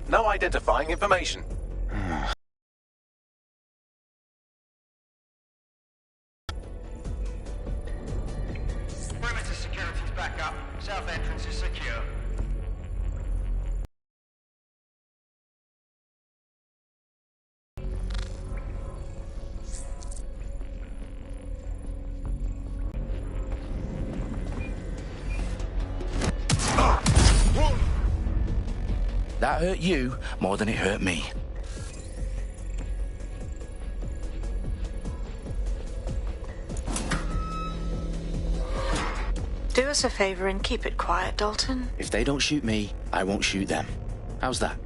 No identifying information. Perimeter security's back up. South entrance is secure. That hurt you more than it hurt me. Do us a favor and keep it quiet, Dalton. If they don't shoot me, I won't shoot them. How's that?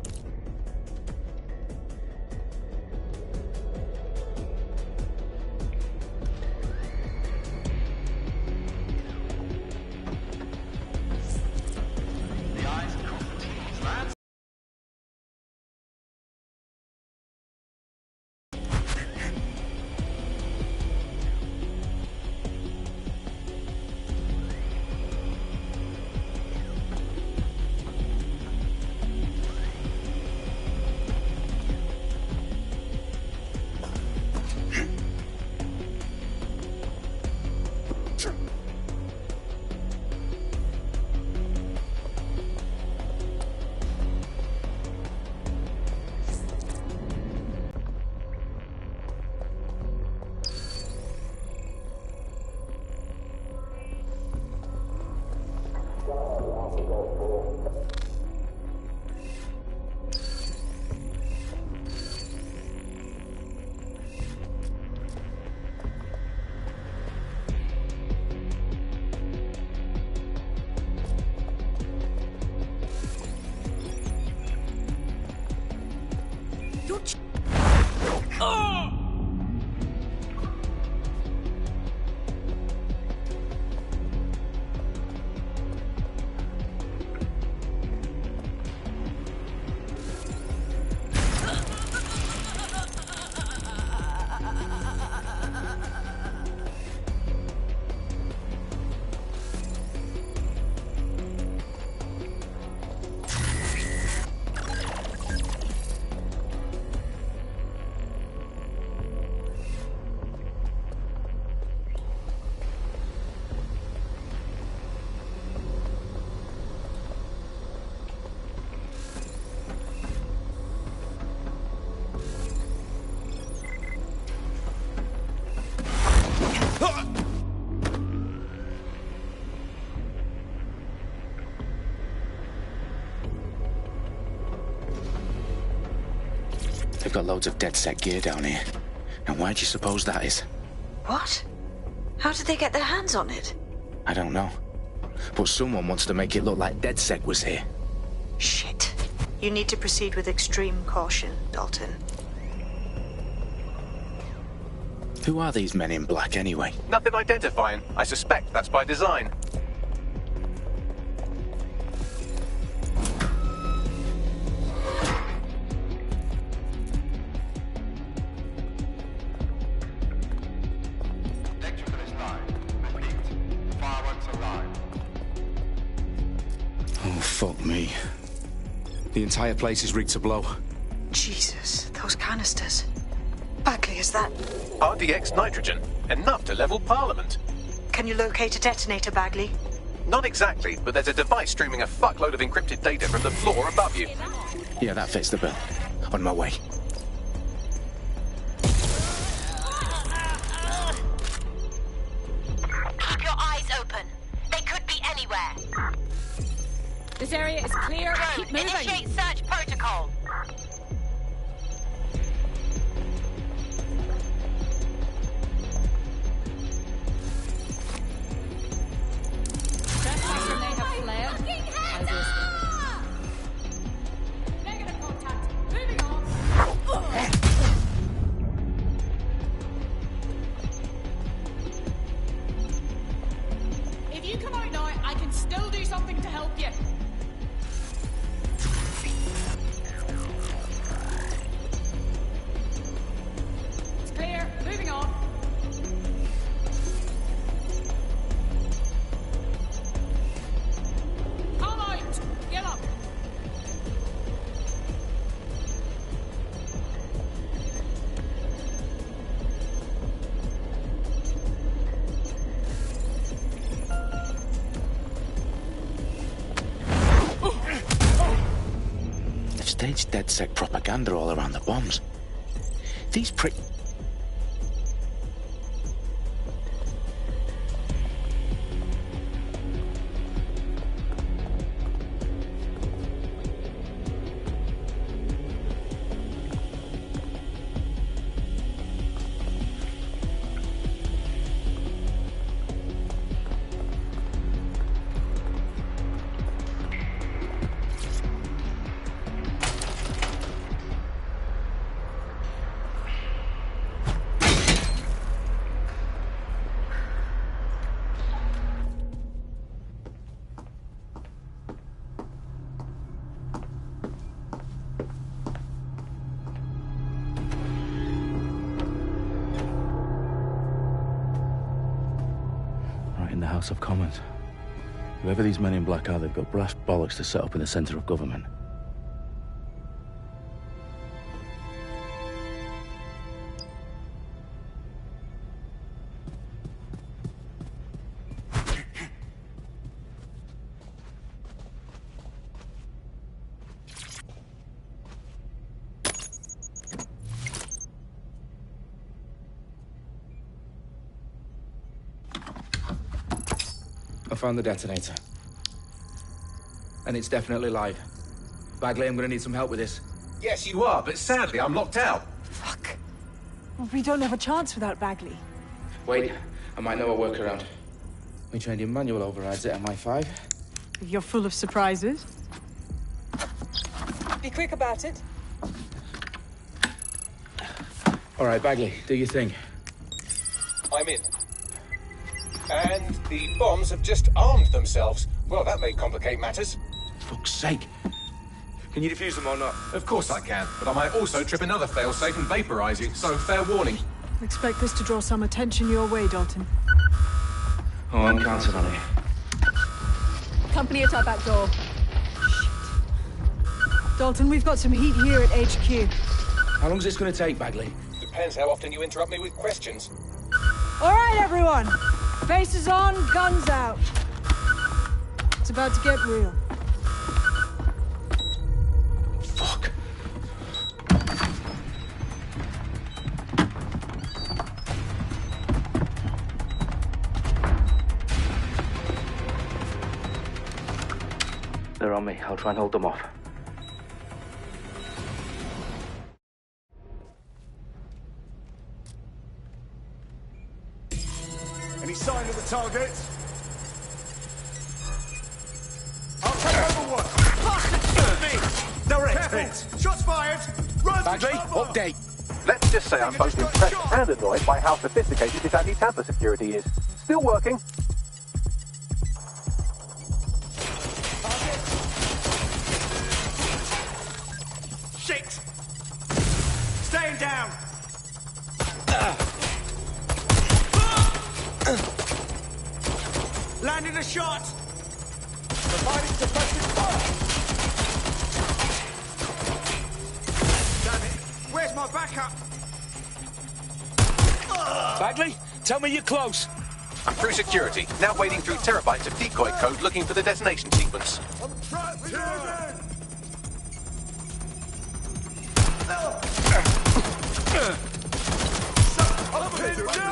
They've got loads of DedSec gear down here. And why do you suppose that is? What? How did they get their hands on it? I don't know. But someone wants to make it look like DedSec was here. Shit. You need to proceed with extreme caution, Dalton. Who are these men in black anyway? Nothing identifying. I suspect that's by design. Fuck me. The entire place is rigged to blow. Jesus, those canisters. Bagley, is that... RDX nitrogen. Enough to level Parliament. Can you locate a detonator, Bagley? Not exactly, but there's a device streaming a fuckload of encrypted data from the floor above you. Yeah, that fits the bill. On my way. Keep your eyes open. They could be anywhere. This area is clear. Keep moving. Initiate search protocol. Trespasser may have fled. Negative contact. Moving on. staged DedSec propaganda all around the bombs. These in the House of Commons. Whoever these men in black are, they've got brass bollocks to set up in the centre of government. I found the detonator. And it's definitely live. Bagley, I'm gonna need some help with this. Yes, you are, but sadly, I'm locked out. Fuck. We don't have a chance without Bagley. Wait, I might know a workaround. We trained in manual overrides at MI5. You're full of surprises. Be quick about it. All right, Bagley, do your thing. I'm in. And the bombs have just armed themselves. Well, that may complicate matters. Fuck's sake. Can you defuse them or not? Of course I can, but I might also trip another failsafe and vaporize you, so fair warning. Expect this to draw some attention your way, Dalton. Oh, I'm counting on it. Company at our back door. Dalton, we've got some heat here at HQ. How long is this gonna take, Bagley? Depends how often you interrupt me with questions. All right, everyone. Faces on, guns out. It's about to get real. Fuck. They're on me. I'll try and hold them off. Any sign of the target? I'll take over one. Direct hit. Shots fired. Run. Bagley, update. Let's just say I'm both impressed and annoyed by how sophisticated this anti-tamper security is. Still working. Shit. Staying down. Landing a shot. Providing suppressive fire. Damn it. Where's my backup? Bagley, tell me you're close. I'm through security, now wading through terabytes of decoy code looking for the detonation sequence. I'm trapped here. Up here now.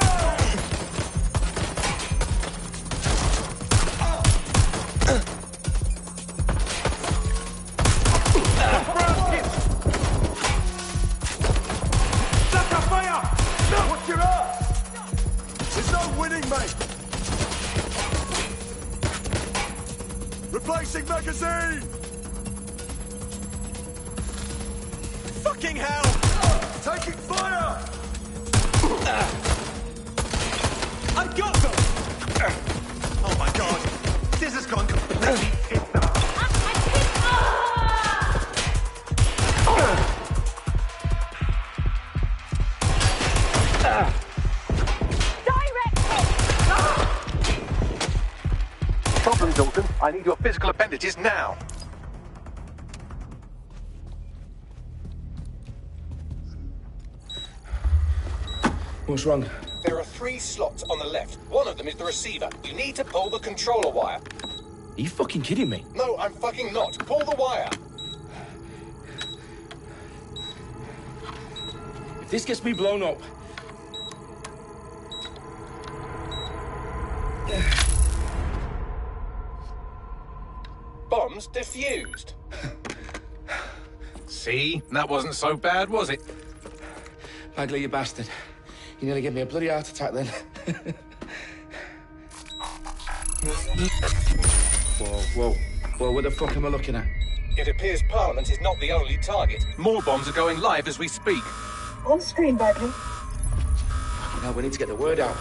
Watch your ass! There's no winning, mate! Replacing magazine! Fucking hell! Taking fire! I got them! Oh my god! This has gone completely tits up! Problem, Dalton. I need your physical appendages now. What's wrong? There are 3 slots on the left. One of them is the receiver. You need to pull the controller wire. Are you fucking kidding me? No, I'm fucking not. Pull the wire. this gets me blown up. Bombs defused. See? That wasn't so bad, was it? Bagley, you bastard. You nearly gave me a bloody heart attack then. Whoa. What the fuck am I looking at? It appears Parliament is not the only target. More bombs are going live as we speak. On screen, Bagley. Now we need to get the word out.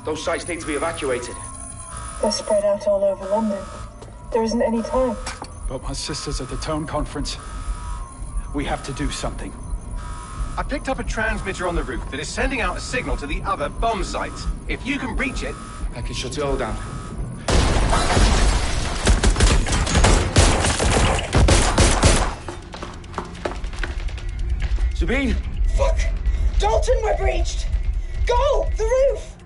Those sites need to be evacuated. They're spread out all over London. There isn't any time. But my sister's at the town conference. We have to do something. I picked up a transmitter on the roof that is sending out a signal to the other bomb sites. If you can reach it... I can shut it all down. Sabine! Fuck! Dalton, we're breached! Go! The roof!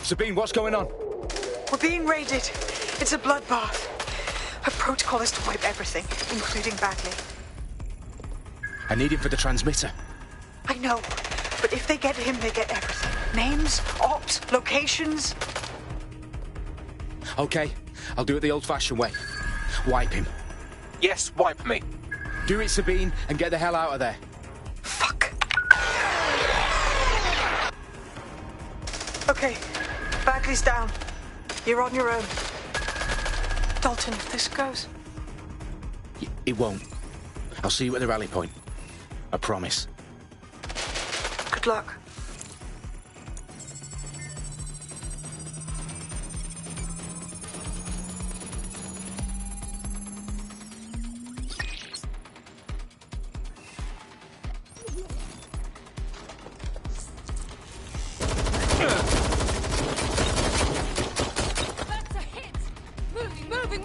Sabine, what's going on? We're being raided. It's a bloodbath. Our protocol is to wipe everything, including Bagley. I need him for the transmitter. I know, but if they get him, they get everything. Names, ops, locations. Okay, I'll do it the old-fashioned way. Wipe him. Yes, wipe me. Do it, Sabine, and get the hell out of there. Fuck. Okay, Bagley's down. You're on your own. Dalton, if this goes... It won't. I'll see you at the rally point. I promise. Good luck.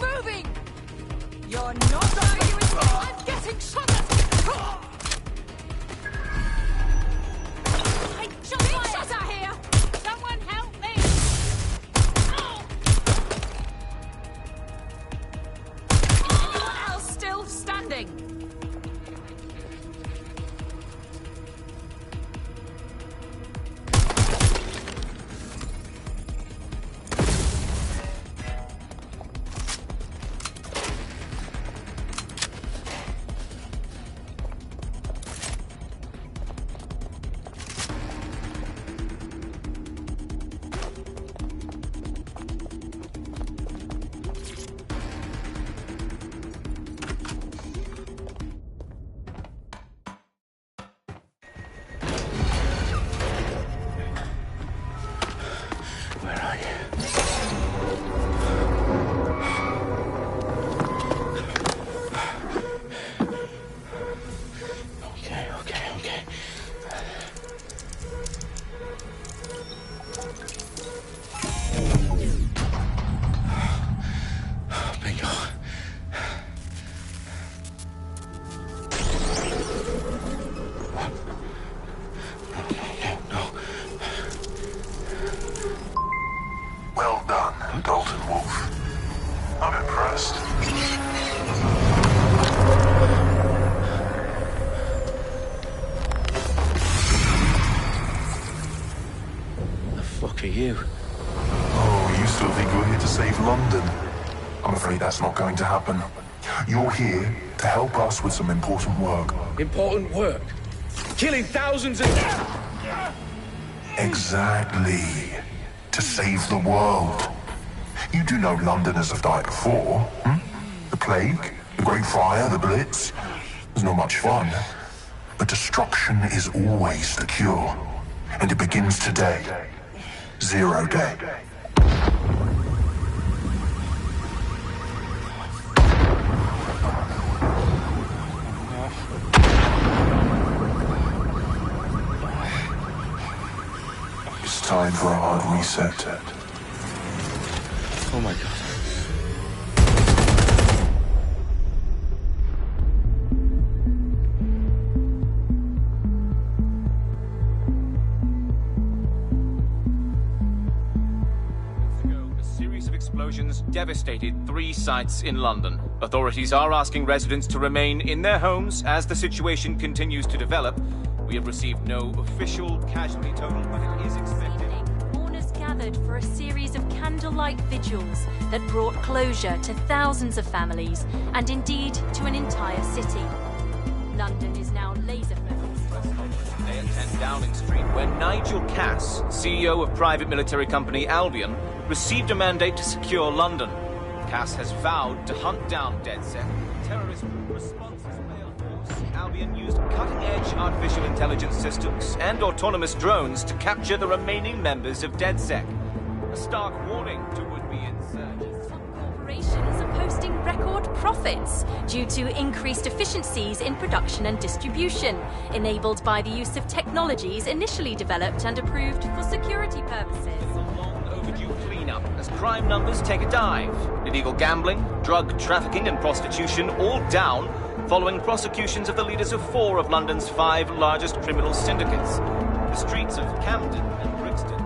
Moving! You're not arguing with me! I'm getting shot at! I'm shot at here! Someone help me! Is anyone else still standing? Dalton Wolf. I'm impressed. The fuck are you? Oh, you still think you're here to save London? I'm afraid that's not going to happen. You're here to help us with some important work. Important work? Killing thousands of... Exactly. To save the world. You do know Londoners have died before, hmm? The Plague, the Great Fire, the Blitz. It's not much fun. But destruction is always the cure. And it begins today. Zero Day. It's time for a hard reset. Oh my God. series of explosions devastated 3 sites in London. Authorities are asking residents to remain in their homes as the situation continues to develop. We have received no official casualty total, but it is expected. Mourners gathered for a series of candlelight vigils that brought closure to thousands of families and indeed to an entire city. London is now laser-focused. Today at 10 Downing Street, where Nigel Cass, CEO of private military company Albion, received a mandate to secure London. Cass has vowed to hunt down DedSec. Terrorist responses failed force. Albion used cutting-edge artificial intelligence systems and autonomous drones to capture the remaining members of DedSec. A stark warning to would-be insurgents. Some corporations are posting record profits due to increased efficiencies in production and distribution, enabled by the use of technologies initially developed and approved for security purposes. Cleanup as crime numbers take a dive. Illegal gambling, drug trafficking and prostitution all down following prosecutions of the leaders of 4 of London's 5 largest criminal syndicates. The streets of Camden and Brixton.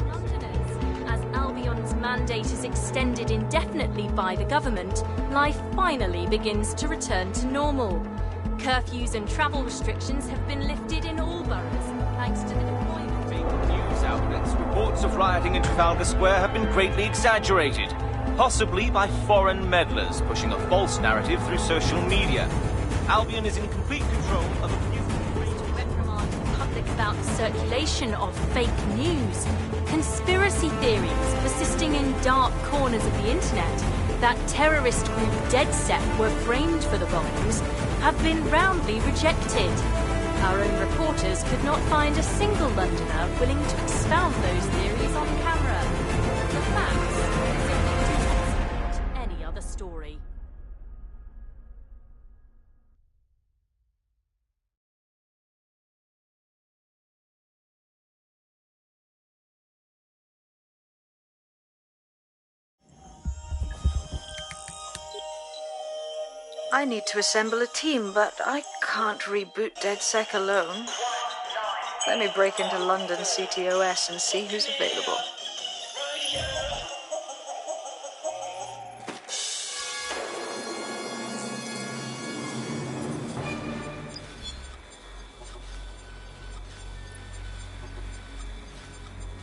Londoners, as Albion's mandate is extended indefinitely by the government, life finally begins to return to normal. Curfews and travel restrictions have been lifted in all boroughs, thanks to the deployment. News outlets, reports of rioting in Trafalgar Square have been greatly exaggerated, possibly by foreign meddlers pushing a false narrative through social media. Albion is in complete control of a reprimand the public about the circulation of fake news, conspiracy theories persisting in dark corners of the internet that terrorist group DedSec were framed for the bombings have been roundly rejected. Our own reporters could not find a single Londoner willing to expound those theories on camera. The facts simply don't support any other story. I need to assemble a team, but I can't reboot DedSec alone. Let me break into London CTOS and see who's available.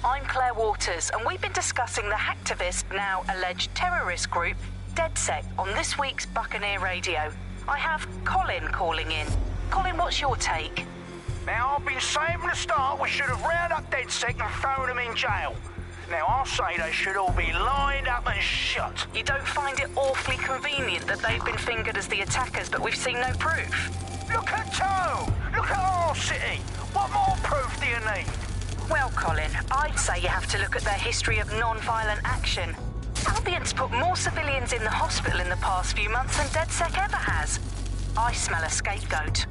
I'm Claire Waters, and we've been discussing the hacktivist, now alleged terrorist group, DedSec, on this week's Buccaneer Radio. I have Colin calling in. Colin, what's your take? Now, I've been saying from the start we should have rounded up DedSec and thrown them in jail. Now, I'll say they should all be lined up and shot. You don't find it awfully convenient that they've been fingered as the attackers, but we've seen no proof? Look at Toe! Look at our city! What more proof do you need? Well, Colin, I'd say you have to look at their history of non-violent action. Albion's put more civilians in the hospital in the past few months than DedSec ever has. I smell a scapegoat.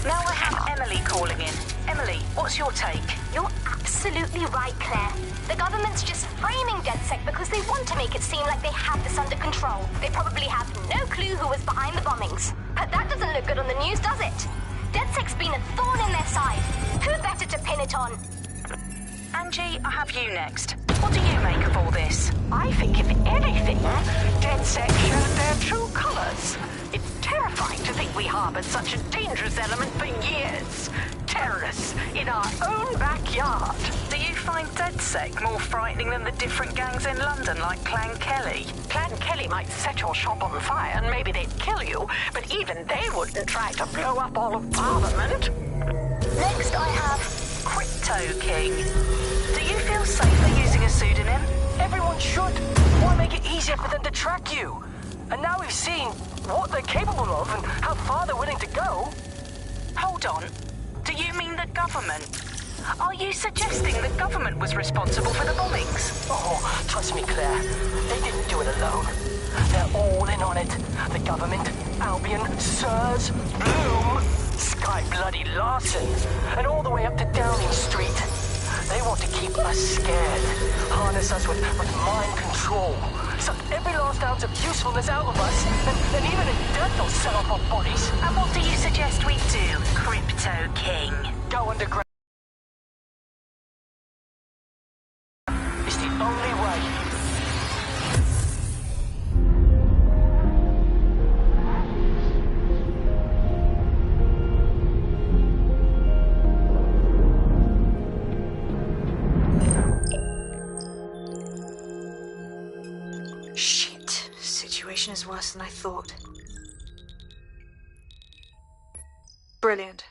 Now I have Emily calling in. Emily, what's your take? You're absolutely right, Claire. The government's just framing DedSec because they want to make it seem like they have this under control. They probably have no clue who was behind the bombings. But that doesn't look good on the news, does it? DedSec's been a thorn in their side. Who better to pin it on? Angie, I have you next. What do you make of all this? I think, if anything, DedSec showed their true colours. It's terrifying to think we harboured such a dangerous element for years. Terrorists in our own backyard. Do you find DedSec more frightening than the different gangs in London, like Clan Kelly? Clan Kelly might set your shop on fire and maybe they'd kill you, but even they wouldn't try to blow up all of Parliament. Next I have Crypto King. Do you feel safer using a pseudonym? Everyone should. Why make it easier for them to track you? And now we've seen what they're capable of and how far they're willing to go. Hold on. Do you mean the government? Are you suggesting the government was responsible for the bombings? Oh, trust me, Claire. They didn't do it alone. They're all in on it. The government, Albion, Sirs, Bloom, Sky Bloody Larson, and all the way up to Downing Street. They want to keep us scared, harness us with mind control, suck every last ounce of usefulness out of us, and even in death they'll sell off our bodies. And what do you suggest we do, Crypto King? Go underground. It's the only way. situation is worse than I thought. Brilliant.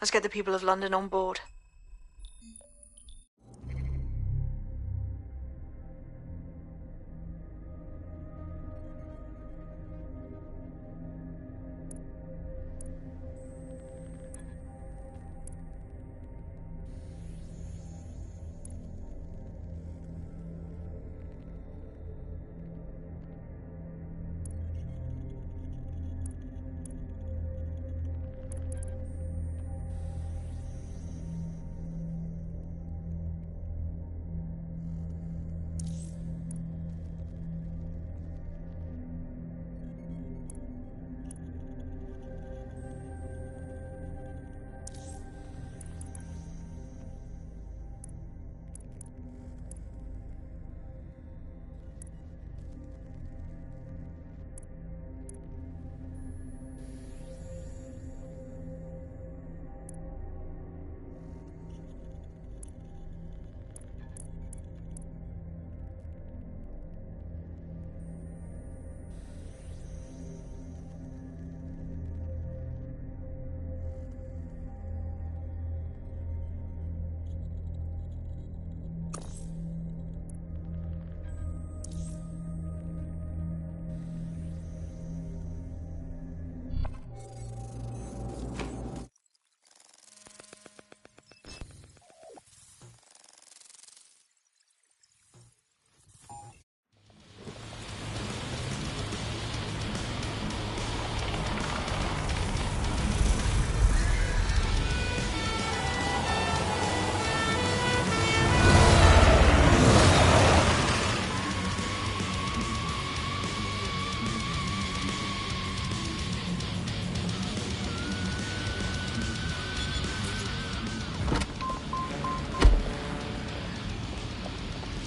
Let's get the people of London on board.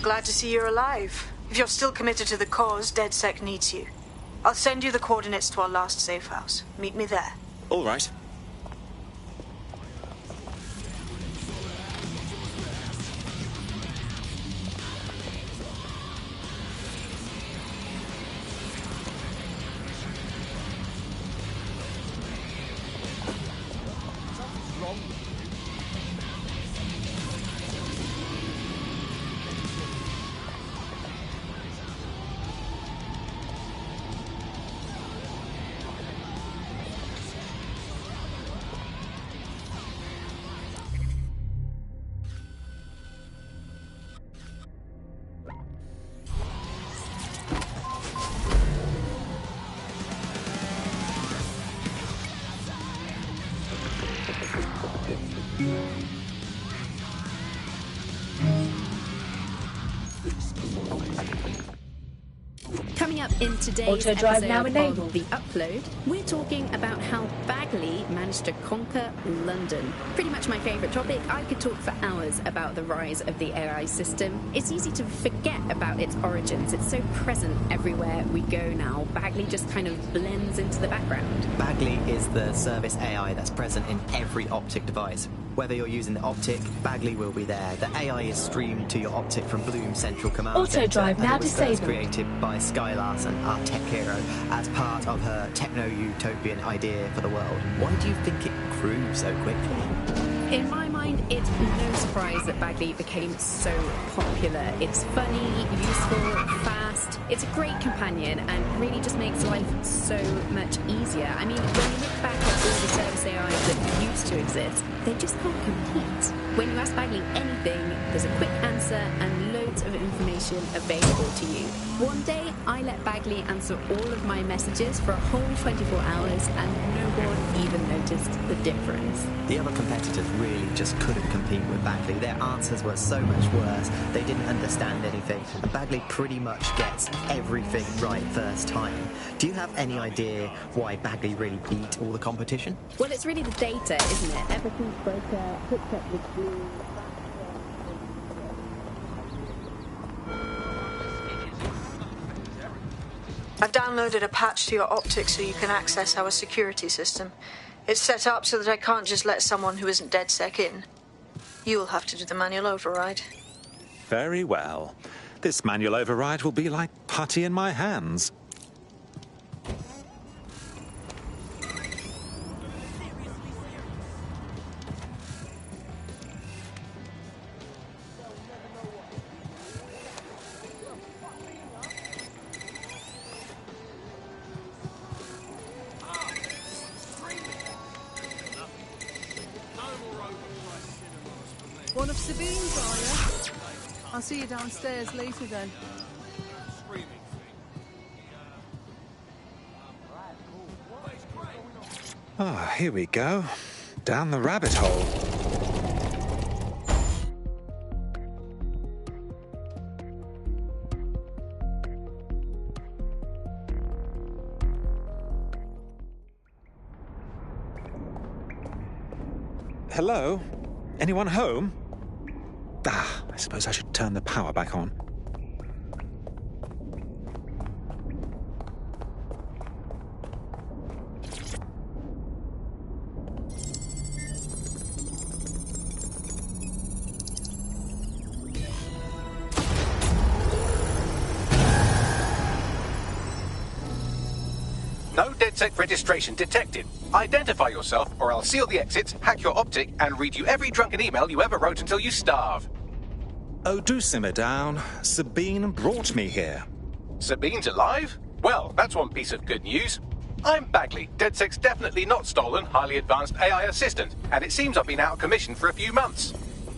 Glad to see you're alive. If you're still committed to the cause, DedSec needs you. I'll send you the coordinates to our last safe house. Meet me there. All right. Coming up in today's Auto drive episode now of enabled. The Upload, we're talking about how Bagley managed to conquer London. Pretty much my favourite topic. I could talk for hours about the rise of the AI system. It's easy to forget about its origins. It's so present everywhere we go now. Bagley just kind of blends into the background. Bagley is the service AI that's present in every Optic device. Whether you're using the Optic, Bagley will be there. The AI is streamed to your Optic from Bloom Central Command Auto Center, drive now and it was first disabled. created by Sky Larson, our tech hero, as part of her techno-utopian idea for the world. Why do you think it grew so quickly? In my mind, it's no surprise that Bagley became so popular. It's funny, useful, fast. It's a great companion and really just makes life so much easier. I mean, when you look back at all the service AIs that used to exist, they just can't compete. When you ask Bagley anything, there's a quick answer and loads of information available to you. One day, I let Bagley answer all of my messages for a whole 24 hours and no one even noticed the difference. The other competitors really just couldn't compete with Bagley. Their answers were so much worse. They didn't understand anything. And Bagley pretty much gets everything right first time. Do you have any idea why Bagley really beat all the competition? Well, it's really the data, isn't it? Ever since Broker hooked up with Bloom. I've downloaded a patch to your Optic so you can access our security system. It's set up so that I can't just let someone who isn't DedSec in. You'll have to do the manual override. Very well. This manual override will be like putty in my hands. Sabine's, are you? I'll see you downstairs later then. Ah, here we go. Down the rabbit hole. Hello? Anyone home? Ah, I suppose I should turn the power back on. No DedSec registration detected. Identify yourself, or I'll seal the exits, hack your optic, and read you every drunken email you ever wrote until you starve. Oh, do simmer down. Sabine brought me here. Sabine's alive? Well, that's one piece of good news. I'm Bagley, DedSec's definitely not stolen, highly advanced AI assistant, and it seems I've been out of commission for a few months.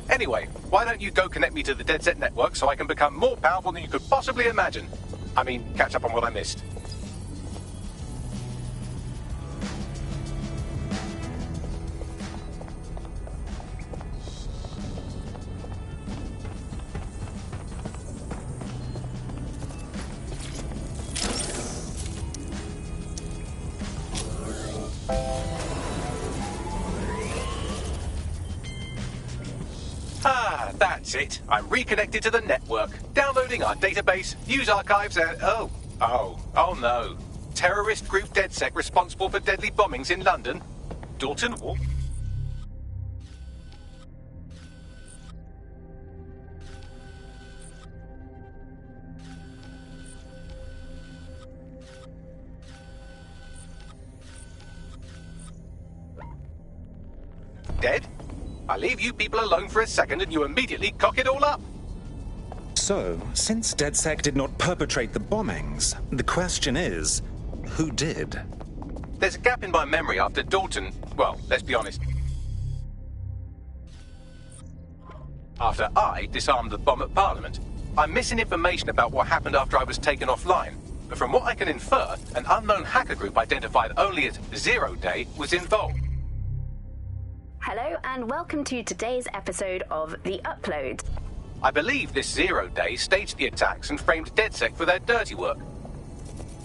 Anyway, why don't you go connect me to the DedSec network so I can become more powerful than you could possibly imagine? I mean, catch up on what I missed. Ah, that's it. I'm reconnected to the network, downloading our database, news archives, and oh no. Terrorist group DedSec responsible for deadly bombings in London. Dalton Wolf. Dead? I leave you people alone for a second and you immediately cock it all up. So, since DedSec did not perpetrate the bombings, the question is, who did? There's a gap in my memory after Dalton, well, let's be honest. After I disarmed the bomb at Parliament, I'm missing information about what happened after I was taken offline. But from what I can infer, an unknown hacker group identified only as Zero Day was involved. Hello and welcome to today's episode of The Upload. I believe this Zero Day staged the attacks and framed DedSec for their dirty work.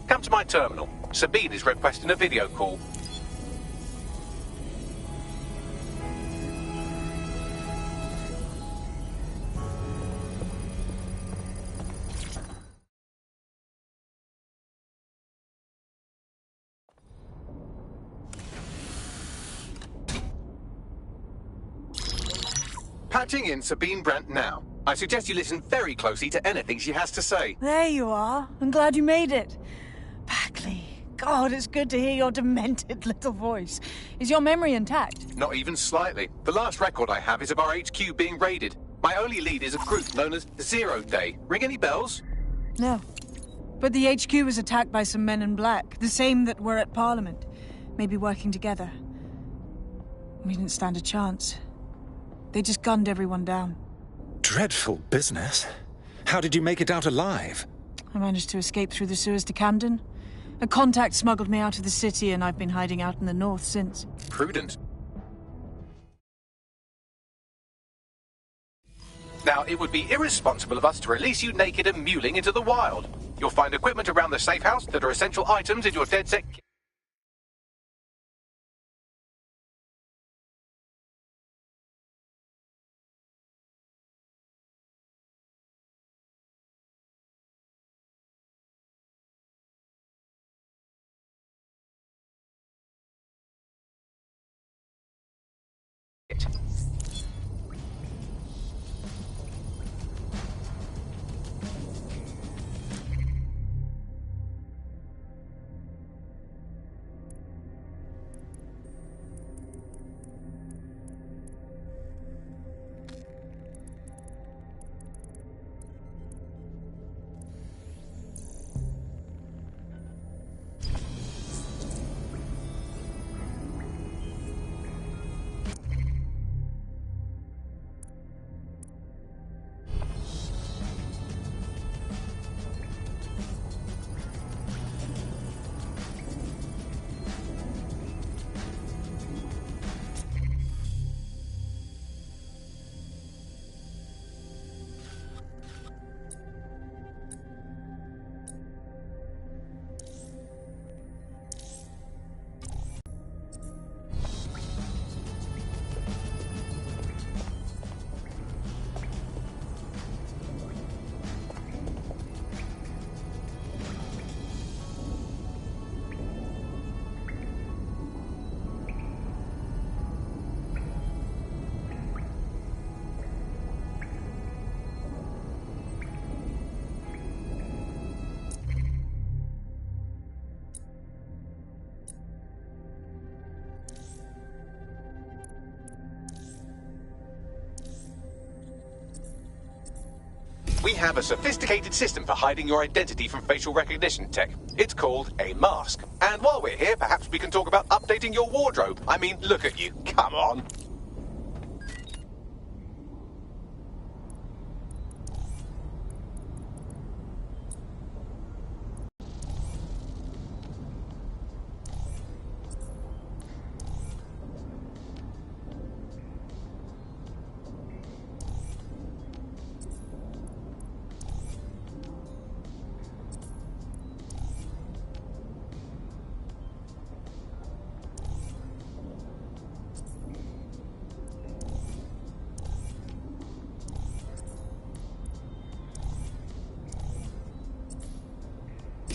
Come to my terminal. Sabine is requesting a video call. Patching in Sabine Brandt now. I suggest you listen very closely to anything she has to say. There you are. I'm glad you made it. Bagley, God, it's good to hear your demented little voice. Is your memory intact? Not even slightly. The last record I have is of our HQ being raided. My only lead is a group known as Zero Day. Ring any bells? No. But the HQ was attacked by some men in black, the same that were at Parliament. Maybe working together. We didn't stand a chance. They just gunned everyone down. Dreadful business. How did you make it out alive? I managed to escape through the sewers to Camden. A contact smuggled me out of the city, and I've been hiding out in the north since. Prudent. Now, it would be irresponsible of us to release you naked and mewling into the wild. You'll find equipment around the safe house that are essential items in your DedSec. We have a sophisticated system for hiding your identity from facial recognition tech. It's called a mask. And while we're here, perhaps we can talk about updating your wardrobe. I mean, look at you. Come on.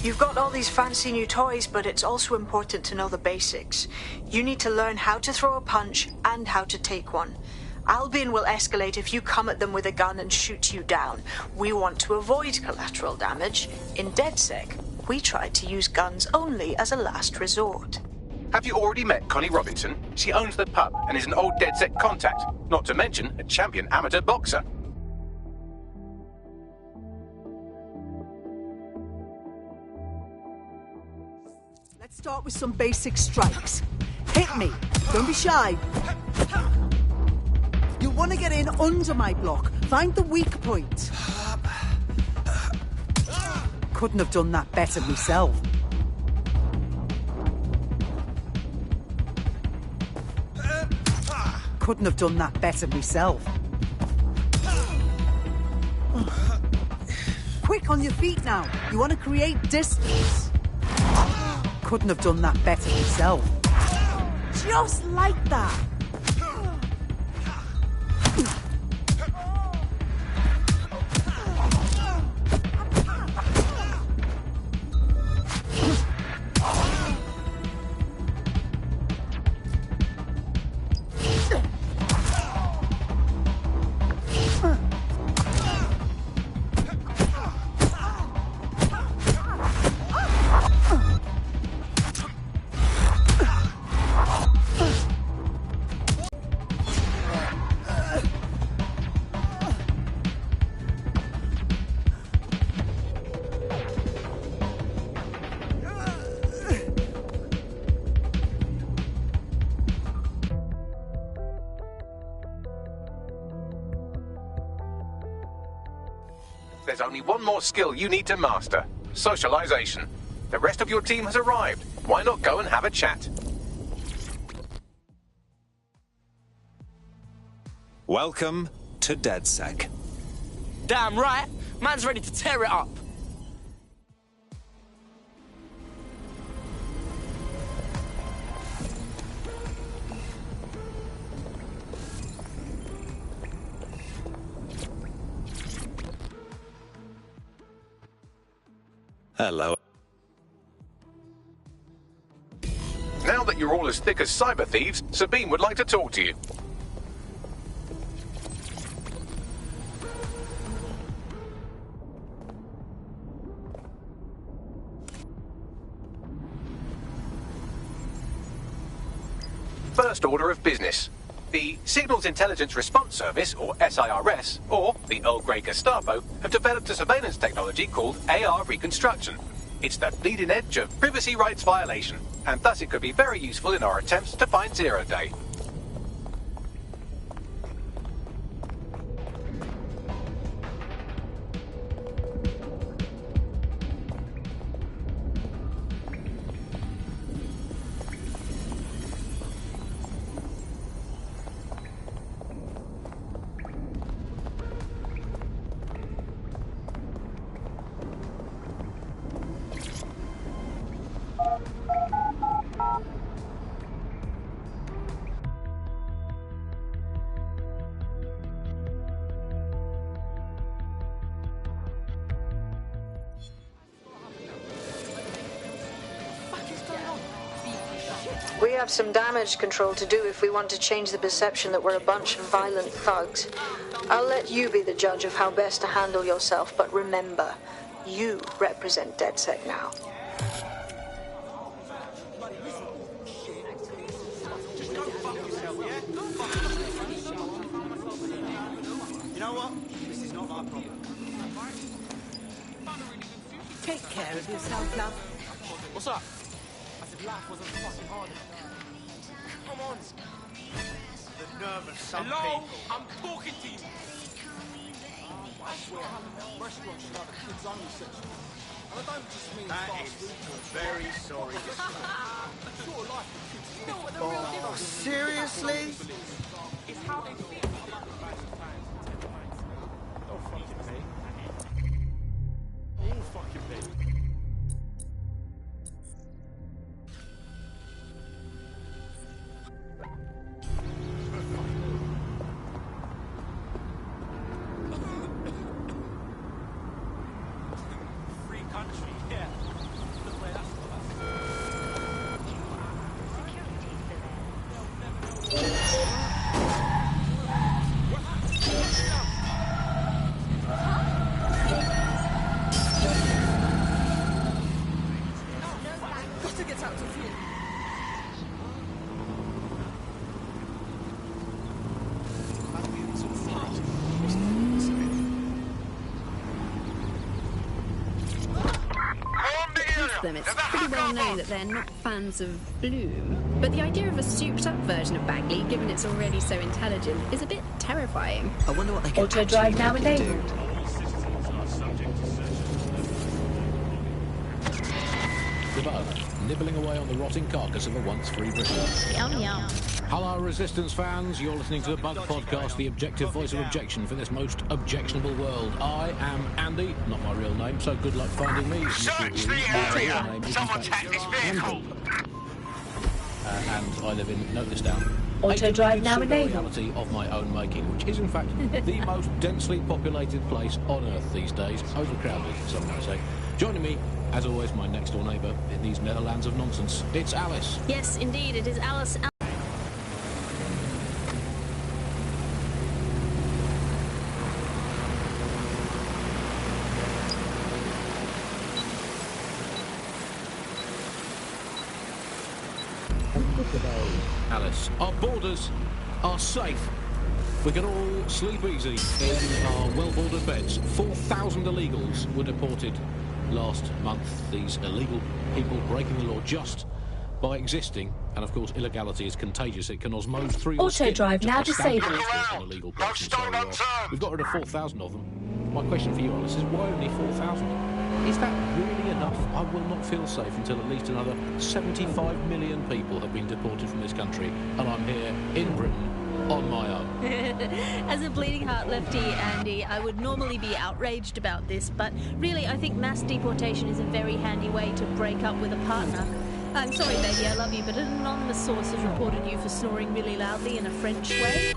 You've got all these fancy new toys, but it's also important to know the basics. You need to learn how to throw a punch and how to take one. Albion will escalate if you come at them with a gun and shoot you down. We want to avoid collateral damage. In DedSec, we try to use guns only as a last resort. Have you already met Connie Robinson? She owns the pub and is an old DedSec contact, not to mention a champion amateur boxer. Let's start with some basic strikes. Hit me. Don't be shy. You'll want to get in under my block. Find the weak point. Couldn't have done that better myself. Couldn't have done that better myself. Quick on your feet now. You want to create distance. Couldn't have done that better myself. Just like that. There's only one more skill you need to master: socialization. The rest of your team has arrived. Why not go and have a chat? Welcome to DedSec. Damn right. Man's ready to tear it up. Hello. Now that you're all as thick as cyber thieves, Sabine would like to talk to you. First order of business. The Signals Intelligence Response Service, or SIRS, or the Earl Grey Gestapo, have developed a surveillance technology called AR Reconstruction. It's the bleeding edge of privacy rights violation, and thus it could be very useful in our attempts to find Zero Day. We have some damage control to do if we want to change the perception that we're a bunch of violent thugs. I'll let you be the judge of how best to handle yourself, but remember, you represent DedSec now. You know what? This is not my problem. Take care of yourself, love. What's up? I said life wasn't fucking hard. Come on. The nerve of some Hello? people. I'm talking to you. I swear, restaurants should have a kids-only section. And I don't just mean That fast is food. very sorry to say. Sort of life for kids. You know what the real deal is? Seriously? It's how they feel. Don't fucking me. All fucking me. Free country, yeah. Look where that's Got to get out of here. With them, it's pretty well known that they're not fans of Bloom. But the idea of a souped-up version of Bagley, given it's already so intelligent, is a bit terrifying. I wonder what they can Auto drive now actually and do. The bug, nibbling away on the rotting carcass of a once free Britain. Yum yum. Hello, Resistance fans. You're listening to the Bug Podcast, the objective voice of objection for this most objectionable world. I am Andy, not my real name, so good luck finding me. Search the area! Someone's hacked this vehicle! And I live in, note this down, Auto drive now enabled. reality of my own making, which is in fact the most densely populated place on Earth these days. Overcrowded, some might say. Joining me, as always, my next door neighbour in these Netherlands of nonsense. It's Alice. Yes, indeed, it is Alice. Alice, our borders are safe. We can all sleep easy in our well-bordered beds. 4,000 illegals were deported last month. These illegal people breaking the law just by existing. And of course, illegality is contagious. It can osmose through your Auto skin. drive now Just by disabled. standing an illegal person. So, we've got rid of 4,000 of them. My question for you, Alice, is why only 4,000? Is that really enough? I will not feel safe until at least another 75 million people have been deported from this country, and I'm here in Britain on my own. As a bleeding heart lefty, Andy, I would normally be outraged about this, but really I think mass deportation is a very handy way to break up with a partner. I'm sorry, baby, I love you, but an anonymous source has reported you for snoring really loudly in a French way.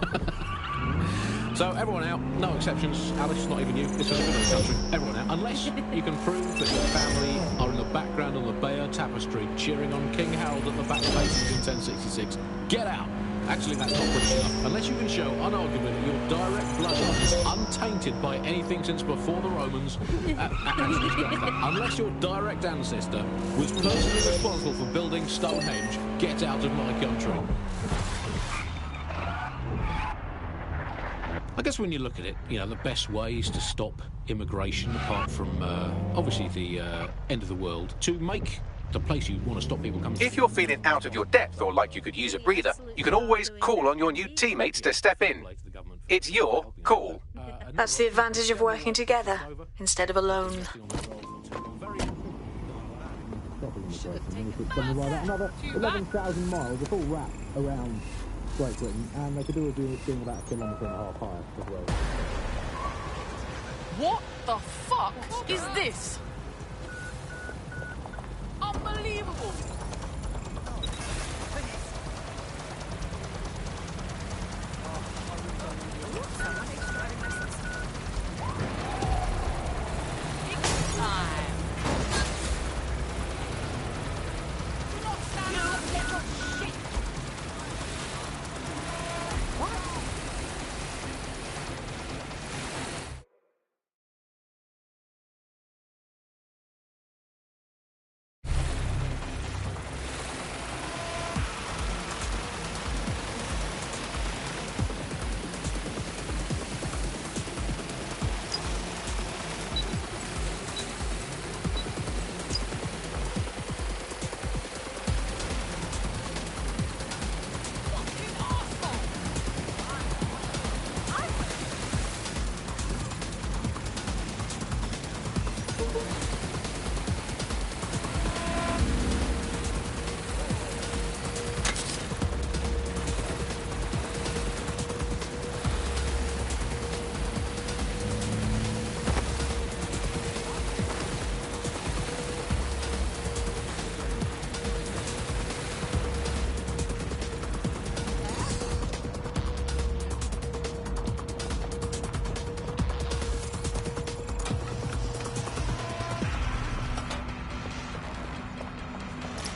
So everyone out, no exceptions. Alice, not even you. It's a different country. Everyone out, unless you can prove that your family are in the background on the Bayeux Tapestry, cheering on King Harold at the back paintings in 1066. Get out. Actually, that's not British enough. Unless you can show, unarguably, that your direct bloodline is untainted by anything since before the Romans. Unless your direct ancestor was personally responsible for building Stonehenge, get out of my country. I guess when you look at it, you know, the best ways to stop immigration, apart from, obviously, the end of the world, to make the place you want to stop people coming. If you're feeling out of your depth or like you could use a breather, you can always call on your new teammates to step in. It's your call. That's the advantage of working together instead of alone. Another 11,000 miles, a full wrap around Great Britain, and they could do it being about 1.5 kilometres high as well. What the fuck is this? Unbelievable!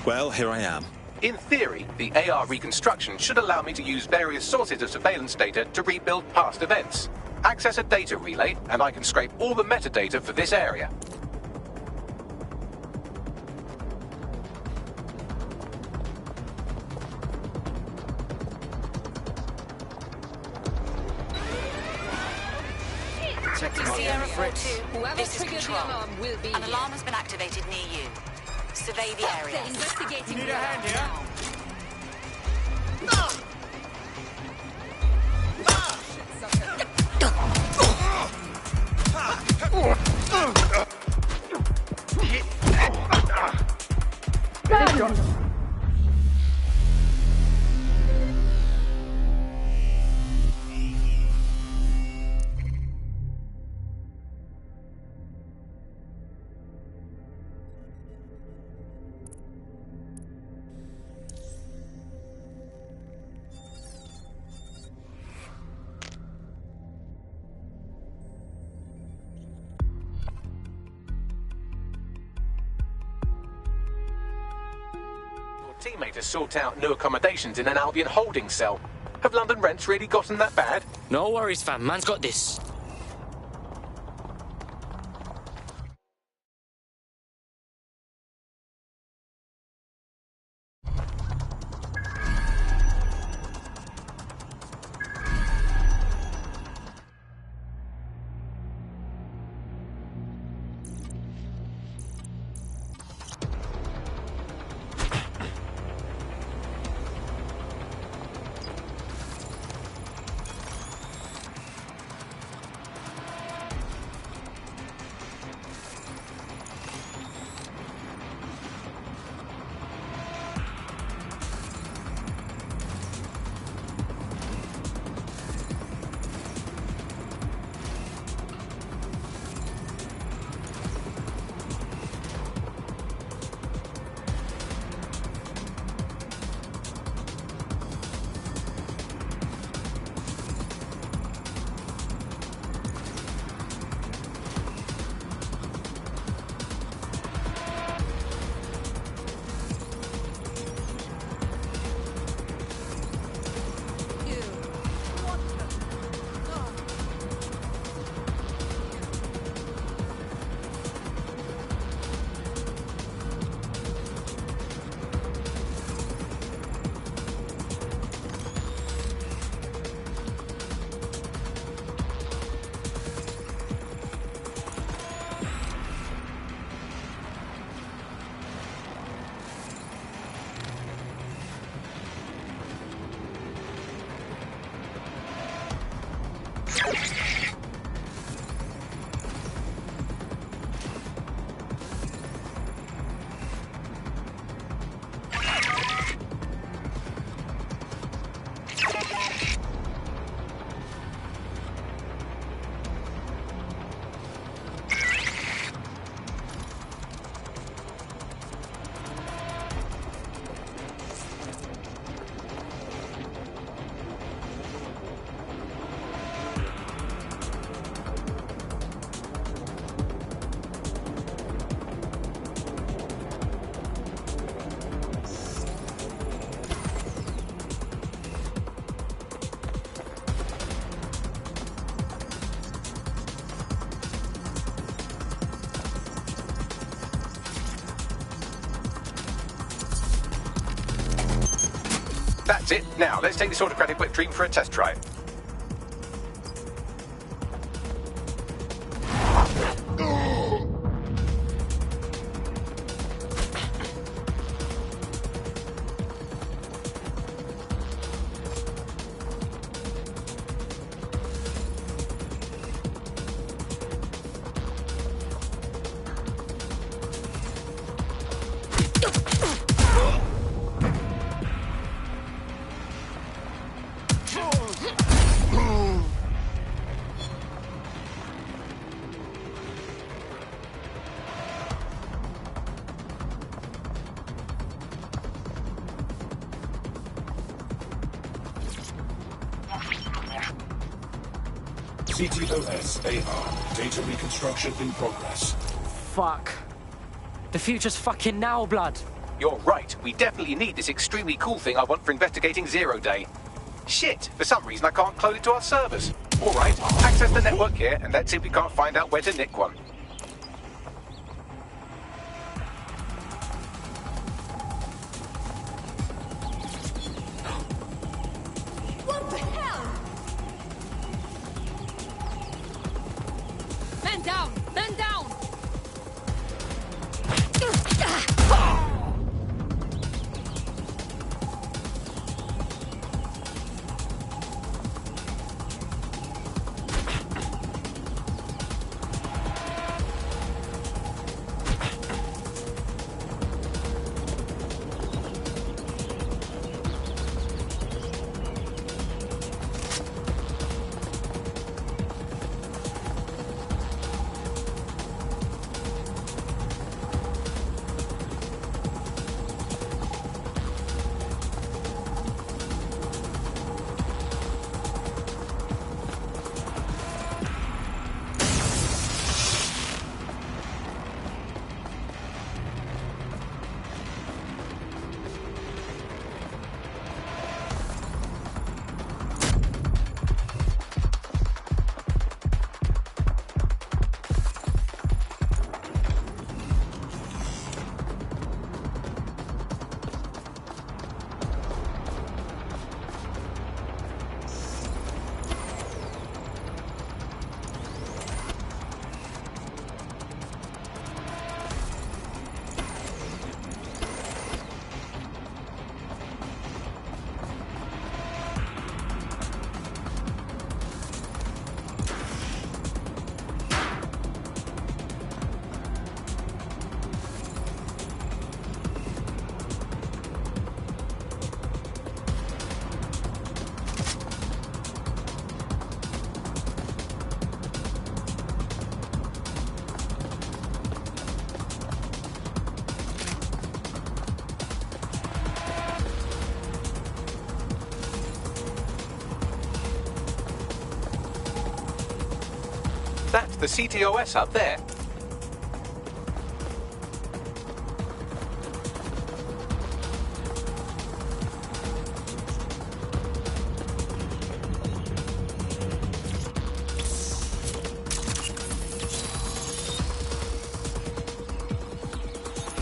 Well, here I am. In theory, the AR reconstruction should allow me to use various sources of surveillance data to rebuild past events. Access a data relay, and I can scrape all the metadata for this area. Sierra 4-2, this is Control. An alarm has been activated near you. Survey the area. Investigating. Need a hand here? Teammate to sort out new accommodations in an Albion holding cell. Have London rents really gotten that bad? No worries, fam. Man's got this. That's it. Now, let's take this autocratic wet dream for a test drive. CTOS AR. Data reconstruction in progress. Fuck. The future's fucking now, blood. You're right. We definitely need this extremely cool thing I want for investigating Zero Day. Shit, for some reason I can't clone it to our servers. Alright, access the network here, and let's see if we can't find out where to nick one. What the hell? Men down! Men down! That's the CTOS up there.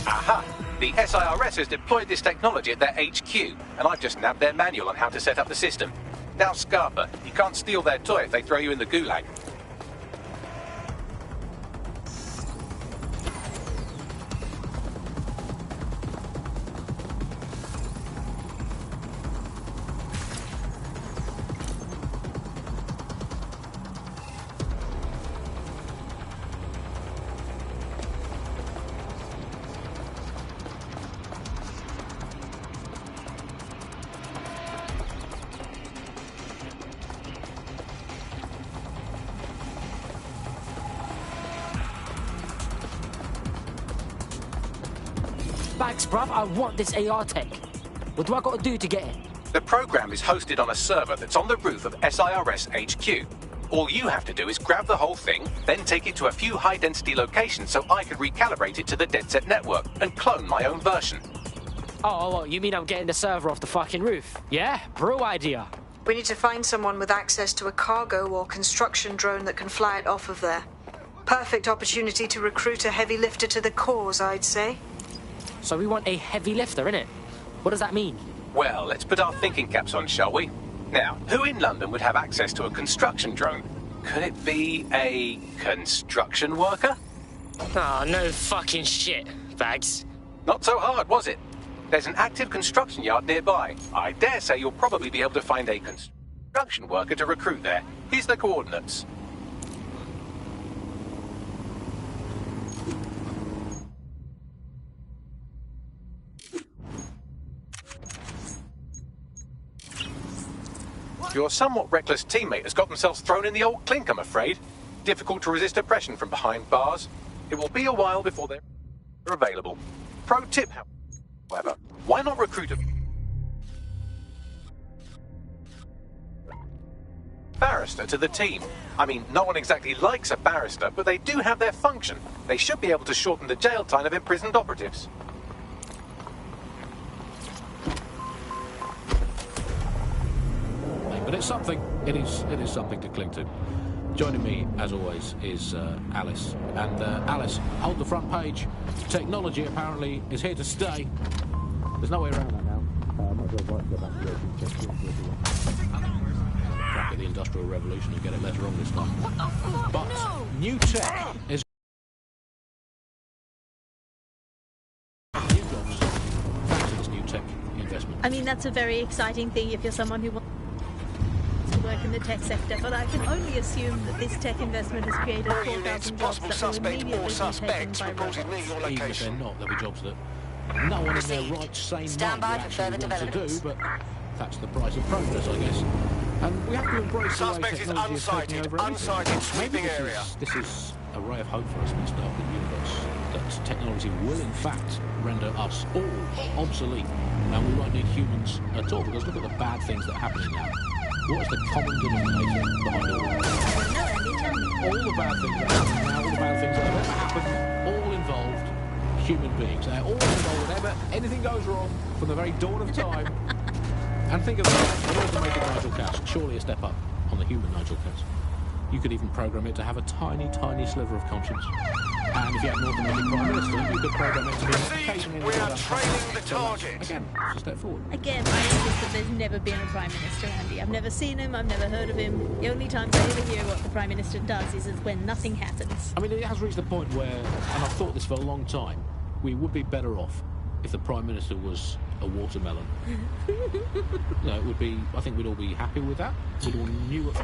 Aha! The SIRS has deployed this technology at their HQ, and I've just nabbed their manual on how to set up the system. Now, Scarpa, you can't steal their toy if they throw you in the gulag. Bags, bruv, I want this AR tech. What do I gotta do to get it? The program is hosted on a server that's on the roof of SIRS HQ. All you have to do is grab the whole thing, then take it to a few high-density locations so I can recalibrate it to the DedSec network and clone my own version. Oh, you mean I'm getting the server off the fucking roof? Yeah, bro idea. We need to find someone with access to a cargo or construction drone that can fly it off of there. Perfect opportunity to recruit a heavy lifter to the cause, I'd say. So we want a heavy lifter, innit? What does that mean? Well, let's put our thinking caps on, shall we? Now, who in London would have access to a construction drone? Could it be a construction worker? Oh, no fucking shit, Bags. Not so hard, was it? There's an active construction yard nearby. I dare say you'll probably be able to find a construction worker to recruit there. Here's the coordinates. Your somewhat reckless teammate has got themselves thrown in the old clink, I'm afraid. Difficult to resist oppression from behind bars. It will be a while before they're available. Pro tip, however, why not recruit a... Barrister to the team. I mean, no one exactly likes a barrister, but they do have their function. They should be able to shorten the jail time of imprisoned operatives. But it's something. It is something to cling to. Joining me, as always, is Alice. And Alice, hold the front page. Technology apparently is here to stay. There's no way around that now. Back at the Industrial Revolution and get it later on this time. But new tech is new jobs thanks to this new tech investment. I mean, that's a very exciting thing if you're someone who wants to work in the tech sector, but I can only assume that this tech investment has created 4,000 jobs that will immediately be taken by robots. Even if they're not, there'll be jobs that no one in their right sane mind would actually want to do, but that's the price of progress, I guess. And we have to embrace the way technology is taking over everything. Maybe this is a ray of hope for us in the Starfleet universe, that technology will in fact render us all obsolete, and we won't need humans at all, because look at the bad things that are happening now. What is the common denominator behind all of this? All the bad things that are happening now, all the bad things that have ever happened, all involved human beings. They're all involved whenever anything goes wrong from the very dawn of time. And think of the automated Nigel Cass, surely a step up on the human Nigel Cass. You could even program it to have a tiny, tiny sliver of conscience. And if you had an automatic Prime Minister, you could program it to be occasionally... We are training the target. Again, it's a step forward. Again, I insist that there's never been a Prime Minister, Andy. I've never seen him, I've never heard of him. The only times I ever hear what the Prime Minister does is when nothing happens. I mean, it has reached the point where, and I've thought this for a long time, we would be better off if the Prime Minister was a watermelon. No, it would be. I think we'd all be happy with that. We'd all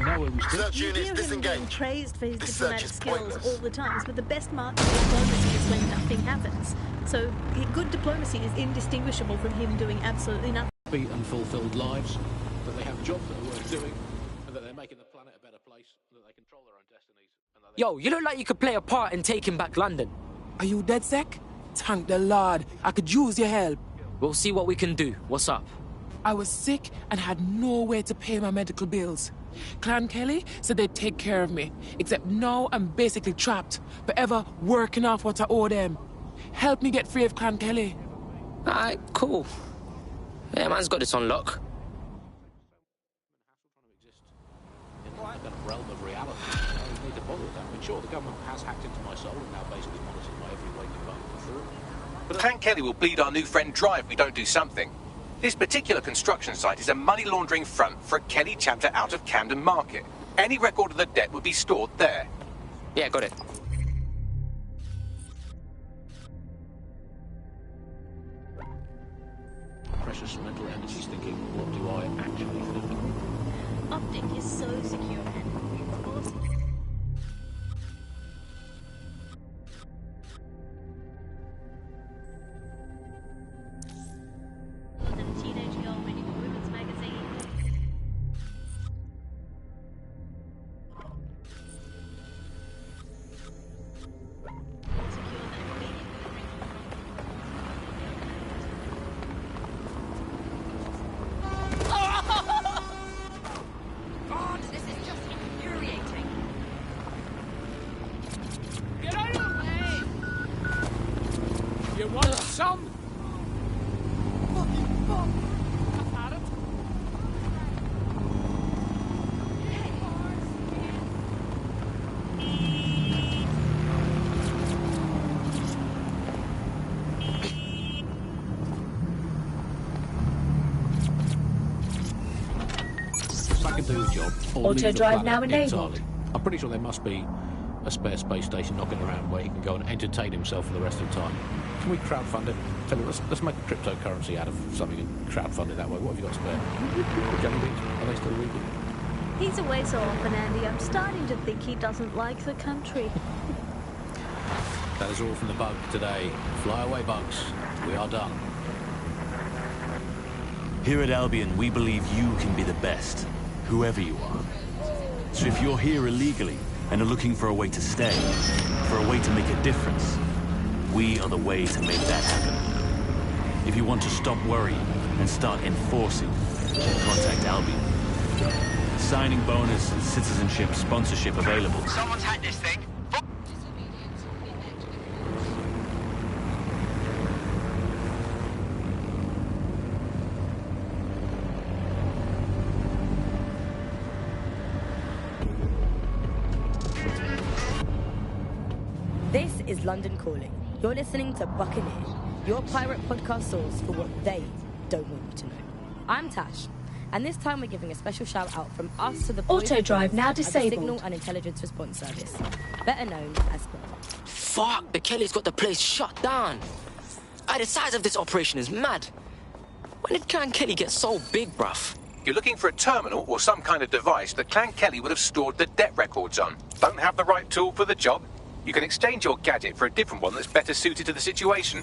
know where we stood. You hear him being praised for his diplomatic skills all the time, but the best mark of diplomacy is when nothing happens. So good diplomacy is indistinguishable from him doing absolutely nothing. Happy and fulfilled lives, that they have jobs that are worth doing, and that they're making the planet a better place, and that they control their own destinies. Yo, you look like you could play a part in taking back London. Are you DedSec? Thank the Lord. I could use your help. We'll see what we can do. What's up? I was sick and had no way to pay my medical bills. Clan Kelly said they'd take care of me, except now I'm basically trapped, forever working off what I owe them. Help me get free of Clan Kelly. Alright, cool. Yeah, man's got this on lock. In the kind of realm of reality, I don't need to bother with that. I mean, sure, the government has hacked into my soul and now basically monitors my every waking moment and thought. Clan Kelly will bleed our new friend dry if we don't do something. This particular construction site is a money laundering front for a Kelly chapter out of Camden Market. Any record of the debt would be stored there. Yeah, got it. Precious mental energies thinking, what do I actually think? Optic is so secure and it's awesome. Auto drive now enabled. I'm pretty sure there must be a spare space station knocking around where he can go and entertain himself for the rest of the time. Can we crowdfund it? Tell you, let's make a cryptocurrency out of something and crowdfund it that way. What have you got spare? Jelly beans? Are they still reading? He's away so often, Andy. I'm starting to think he doesn't like the country. That is all from the bug today. Fly away, bugs. We are done. Here at Albion, we believe you can be the best, whoever you are. So if you're here illegally and are looking for a way to stay, for a way to make a difference, we are the way to make that happen. If you want to stop worrying and start enforcing, contact Albion. Signing bonus and citizenship sponsorship available. Someone's hacked this thing. This is London Calling. You're listening to Buccaneer, your pirate podcast source for what they don't want you to know. I'm Tash, and this time we're giving a special shout out from us to the Auto drive now as the disabled. Signal and Intelligence Response Service, better known as SPIR. Fuck, the Kellys got the place shut down. The size of this operation is mad. When did Clan Kelly get so big, bruv? You're looking for a terminal or some kind of device that Clan Kelly would have stored the debt records on. Don't have the right tool for the job? You can exchange your gadget for a different one that's better suited to the situation.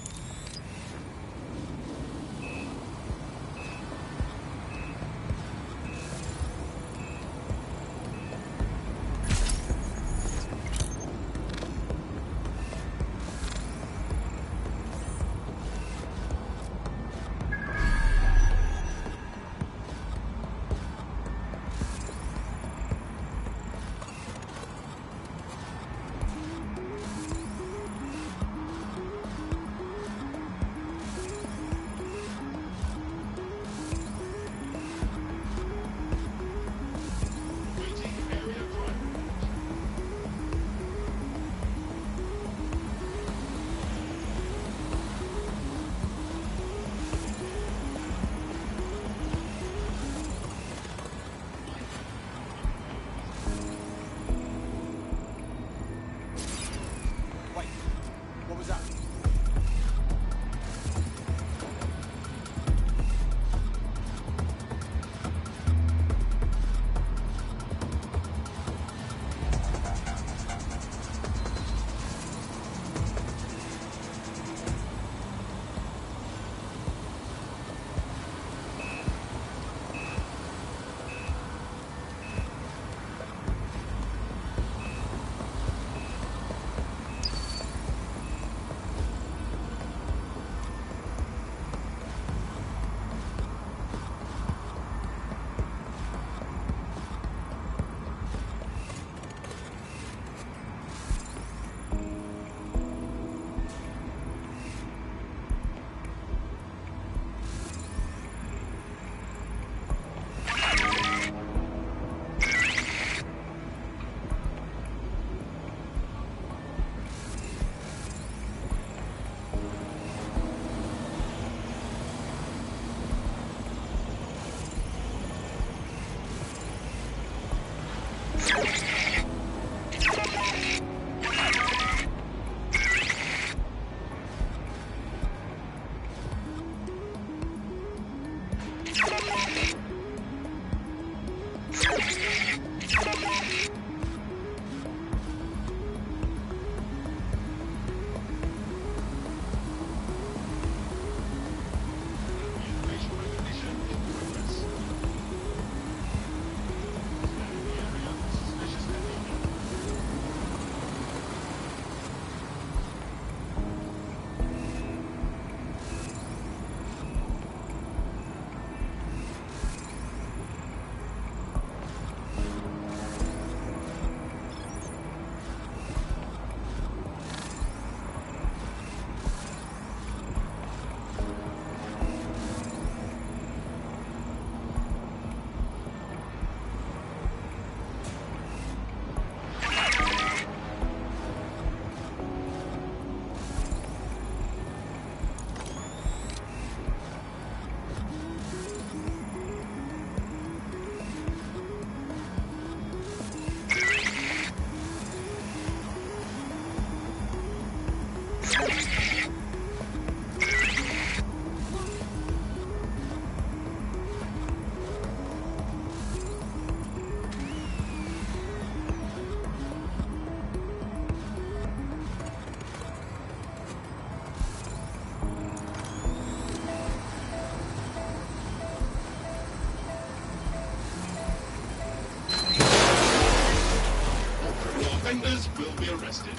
offenders will be arrested.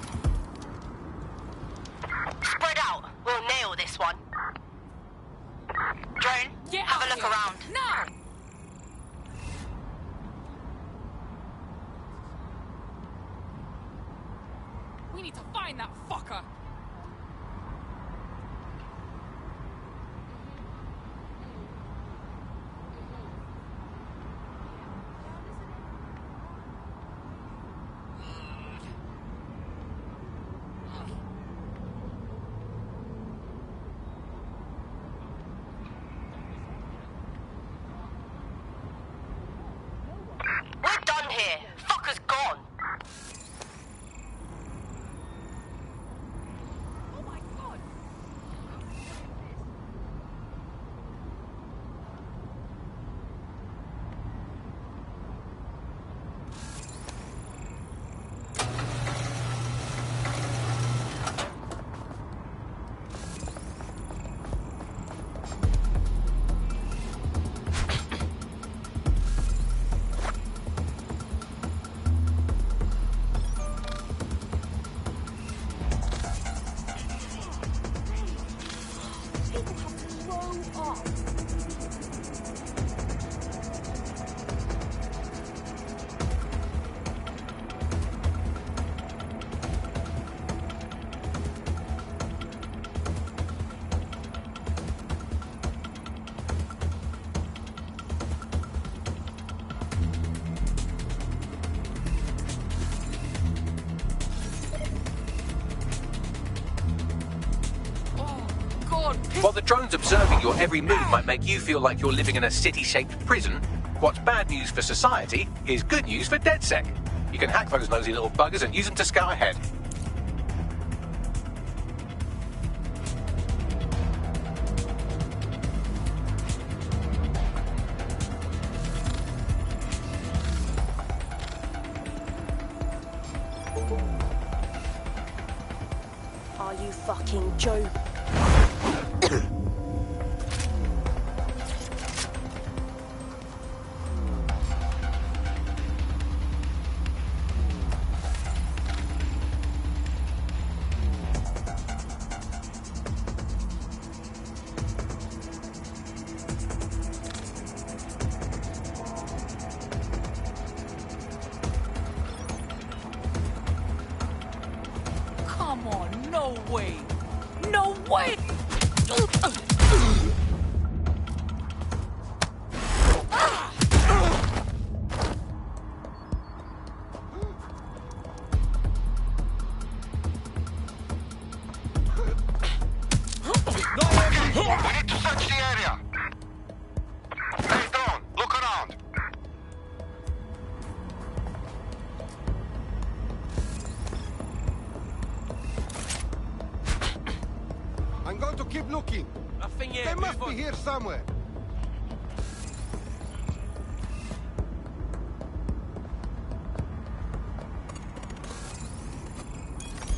Spread out. We'll nail this one. Drone, have a look around. No! find that fucker! We're done here. Fucker's gone. While the drones observing your every move might make you feel like you're living in a city-shaped prison, what's bad news for society is good news for DedSec. You can hack those nosy little buggers and use them to scout ahead. Are you fucking joking? Come on, no way! No way! We need to search the area. Hey, drone, look around. I'm going to keep looking. Nothing yet. They must be here somewhere.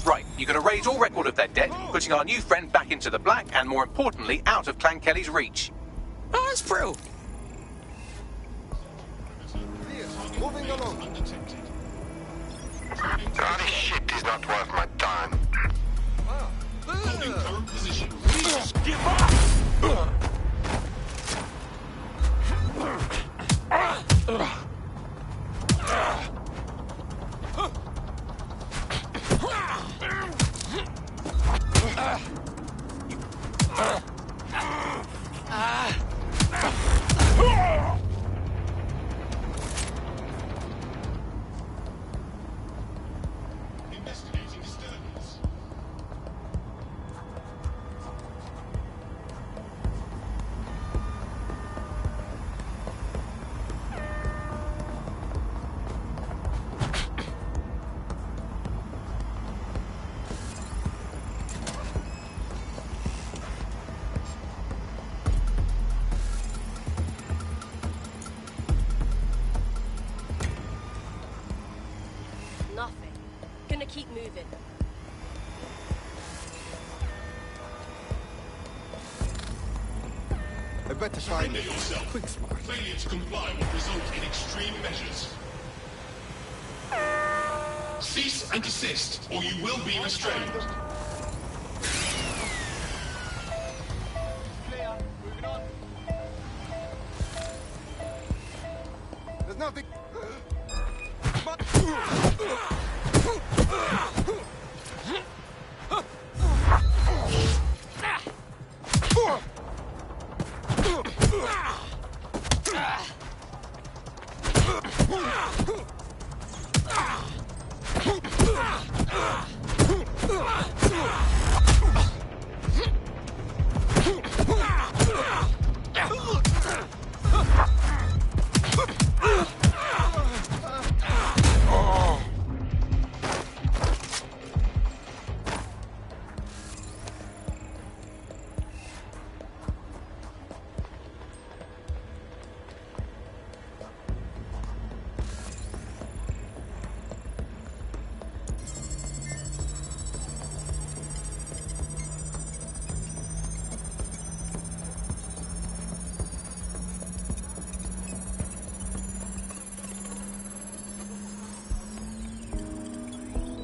Right, you're going to raise all record of their debt, putting our new friend back into the black and, more importantly, out of Clan Kelly's reach. Oh, that's brilliant. Moving along. This shit is not worth my time. Holding current position. Just give up! Investigating disturbance. Nothing. Gonna keep moving. I better find Surrender it. yourself. Quick smart. Failure to comply will result in extreme measures. Cease and desist, or you will be restrained. There's nothing.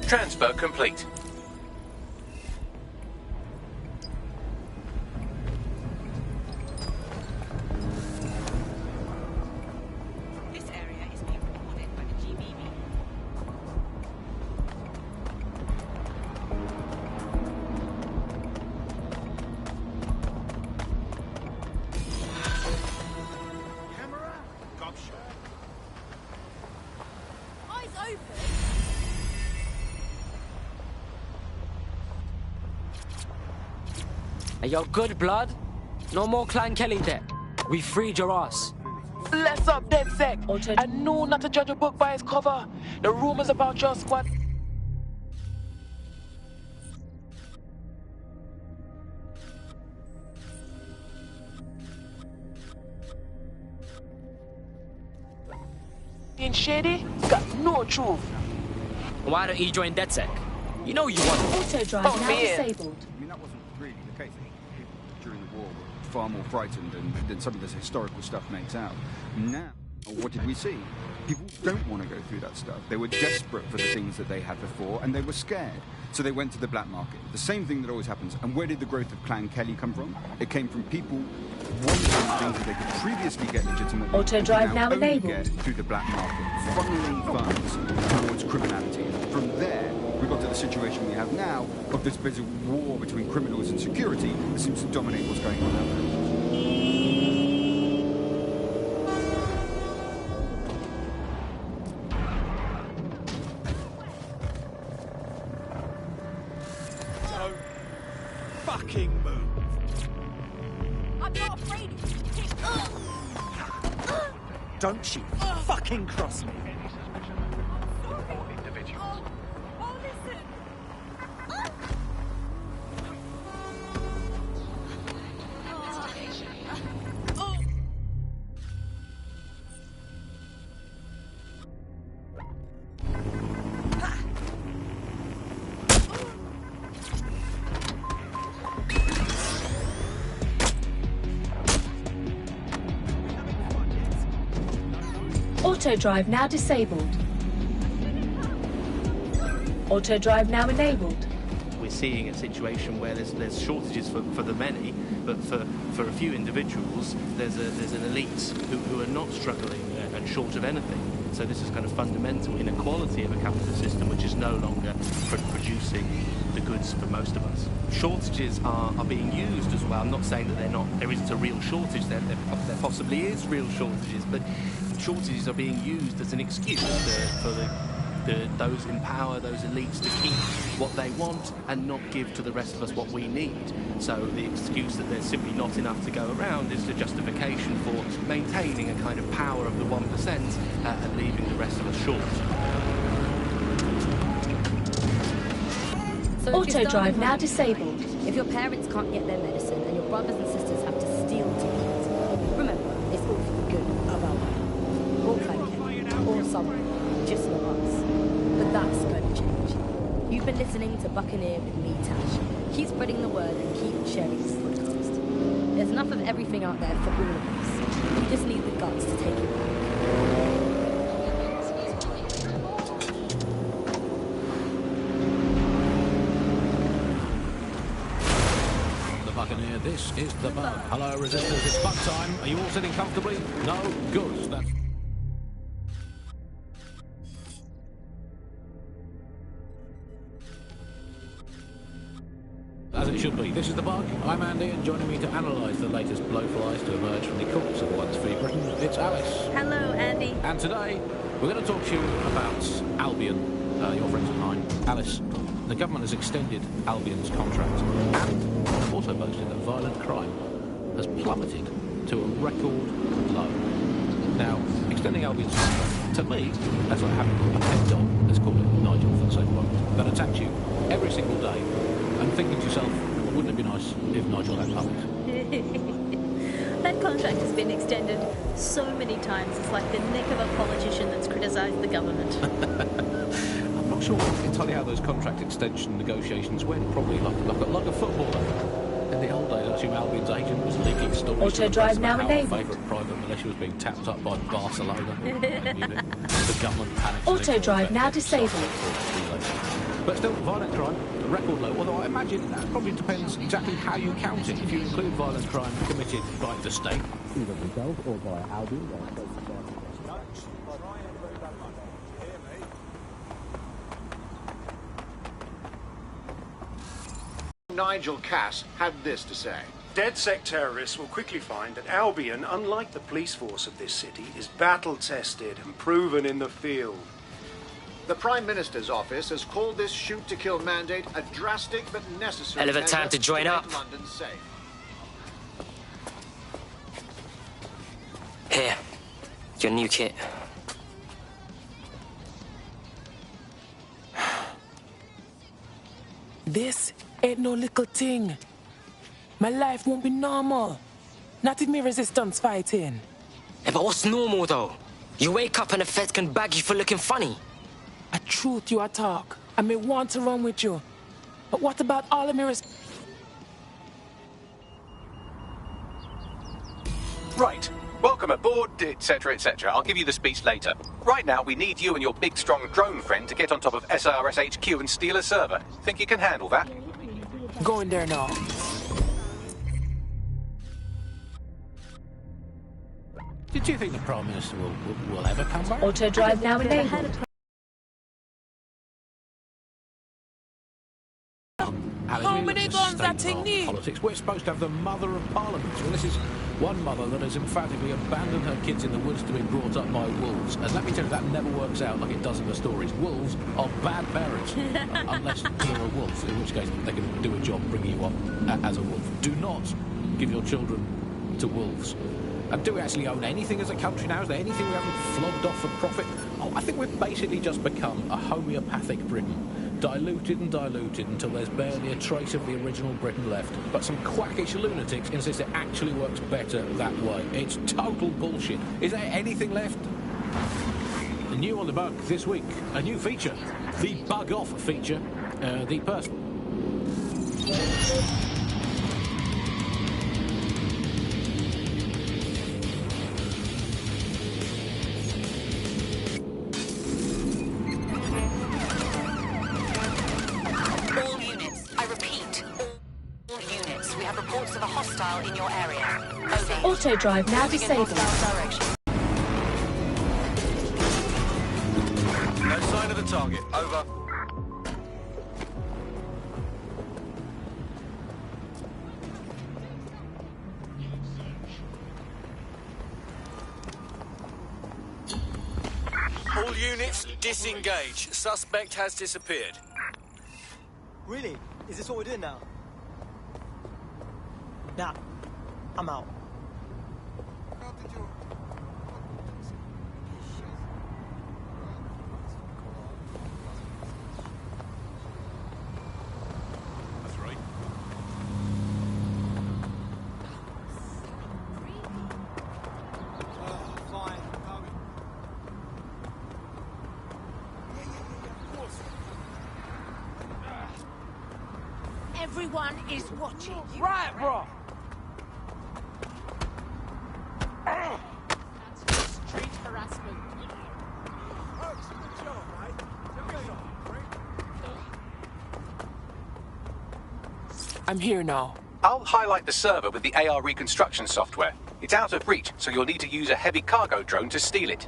Transfer complete. This area is being recorded by the GBB. Camera? Gobshite. Eyes open. Are you good, blood? No more Clan Kelly there. We freed your ass. Less up, DedSec. I know not to judge a book by its cover. The rumors about your squad. In Shady, got no truth. Why don't you join DedSec? You know you want. Auto drive now disabled. I mean, that wasn't really the case. People during the war were far more frightened than some of this historical stuff makes out. Now, what did we see? People don't want to go through that stuff. They were desperate for the things that they had before, and they were scared. So they went to the black market. The same thing that always happens. And where did the growth of Clan Kelly come from? It came from people wanting things that they could previously get legitimately. Auto drive now only enabled. get through the black market, funneling funds towards criminality. And from there, we got to the situation we have now of this bit of war between criminals and security that seems to dominate what's going on out there. Fucking move. I'm not afraid of you. Don't you fucking cross me. Auto drive now disabled. Auto drive now enabled. We're seeing a situation where there's shortages for the many, but for a few individuals, there's an elite who are not struggling and short of anything. So this is kind of fundamental inequality of a capitalist system, which is no longer producing the goods for most of us. Shortages are being used as well. I'm not saying that there isn't a real shortage. There possibly is real shortages, but shortages are being used as an excuse for those in power, those elites, to keep what they want and not give to the rest of us what we need. So the excuse that there's simply not enough to go around is the justification for maintaining a kind of power of the 1% and leaving the rest of us short. So Auto drive now disabled. If your parents can't get their medicine and your brothers and sisters have to steal to eat, remember, it's all for the good of our life. Or Clan Kelly, or someone, just not us. But that's going to change. You've been listening to Buccaneer with me, Tash. Keep spreading the word and keep sharing this podcast. There's enough of everything out there for all of us. We just need the guts to take it back. Buccaneer, this is the Bug. Hello, resistors, it's Bug time. Are you all sitting comfortably? No? Good. That's... As it should be. This is the Bug. I'm Andy, and joining me to analyse the latest blowflies to emerge from the courts of once free Britain, it's Alice. Hello, Andy. And today, we're going to talk to you about Albion, your friends of mine. Alice, the government has extended Albion's contract and also boasted that violent crime has plummeted to a record low. Now, extending Albion's contract, to me, that's like having a pet dog, let's call it Nigel for the sake of argument, that attacks you every single day and thinking to yourself, wouldn't it be nice if Nigel had puppies? That contract has been extended so many times, it's like the neck of a politician that's criticised the government. I'm not sure entirely how those contract extension negotiations went, probably like a footballer. In the old days, I assume Albion's agent was leaking stories Auto drive now about how our enabled. favourite private militia was being tapped up by Barcelona. The government panicked. Auto drive now disabled. But still, violent crime, record low, although I imagine that probably depends exactly how you count it. If you include violent crime committed by the state, either themselves or by Albion. Nigel Cass had this to say. DedSec terrorists will quickly find that Albion, unlike the police force of this city, is battle-tested and proven in the field. The Prime Minister's office has called this shoot-to-kill mandate a drastic but necessary hell of a time to join up. London safe. Here, your new kit. This ain't no little thing. My life won't be normal. Not if me resistance fighting. Yeah, but what's normal, though? You wake up and the feds can bag you for looking funny. A truth you a talk. I may want to run with you. But what about all of me Right. Welcome aboard, etc., etc. I'll give you the speech later. Right now, we need you and your big, strong drone friend to get on top of SIRS HQ and steal a server. Think you can handle that? Go in there now. did you think the Prime Minister will ever come back? Auto drive now enabled. How many guns that thing need? Politics. We're supposed to have the Mother of Parliament. Well, this is one mother that has emphatically abandoned her kids in the woods to be brought up by wolves. And let me tell you, that never works out like it does in the stories. Wolves are bad parents, unless you're a wolf, in which case they can do a job bringing you up as a wolf. Do not give your children to wolves. And do we actually own anything as a country now? Is there anything we haven't flogged off for profit? Oh, I think we've basically just become a homeopathic Britain. Diluted and diluted until there's barely a trace of the original Britain left. But some quackish lunatics insist it actually works better that way. It's total bullshit. Is there anything left? New on the bug this week. A new feature. The Bug Off feature. The person... In your area. Auto drive now disabled. No sign of the target. Over. All units, disengage. Suspect has disappeared. Really? Is this what we're doing now? Nah, I'm out. That's right. Fine, coming. Yeah, of course. Everyone is watching. Right, bro. Street harassment. I'm here now. I'll highlight the server with the AR reconstruction software. It's out of reach, so you'll need to use a heavy cargo drone to steal it.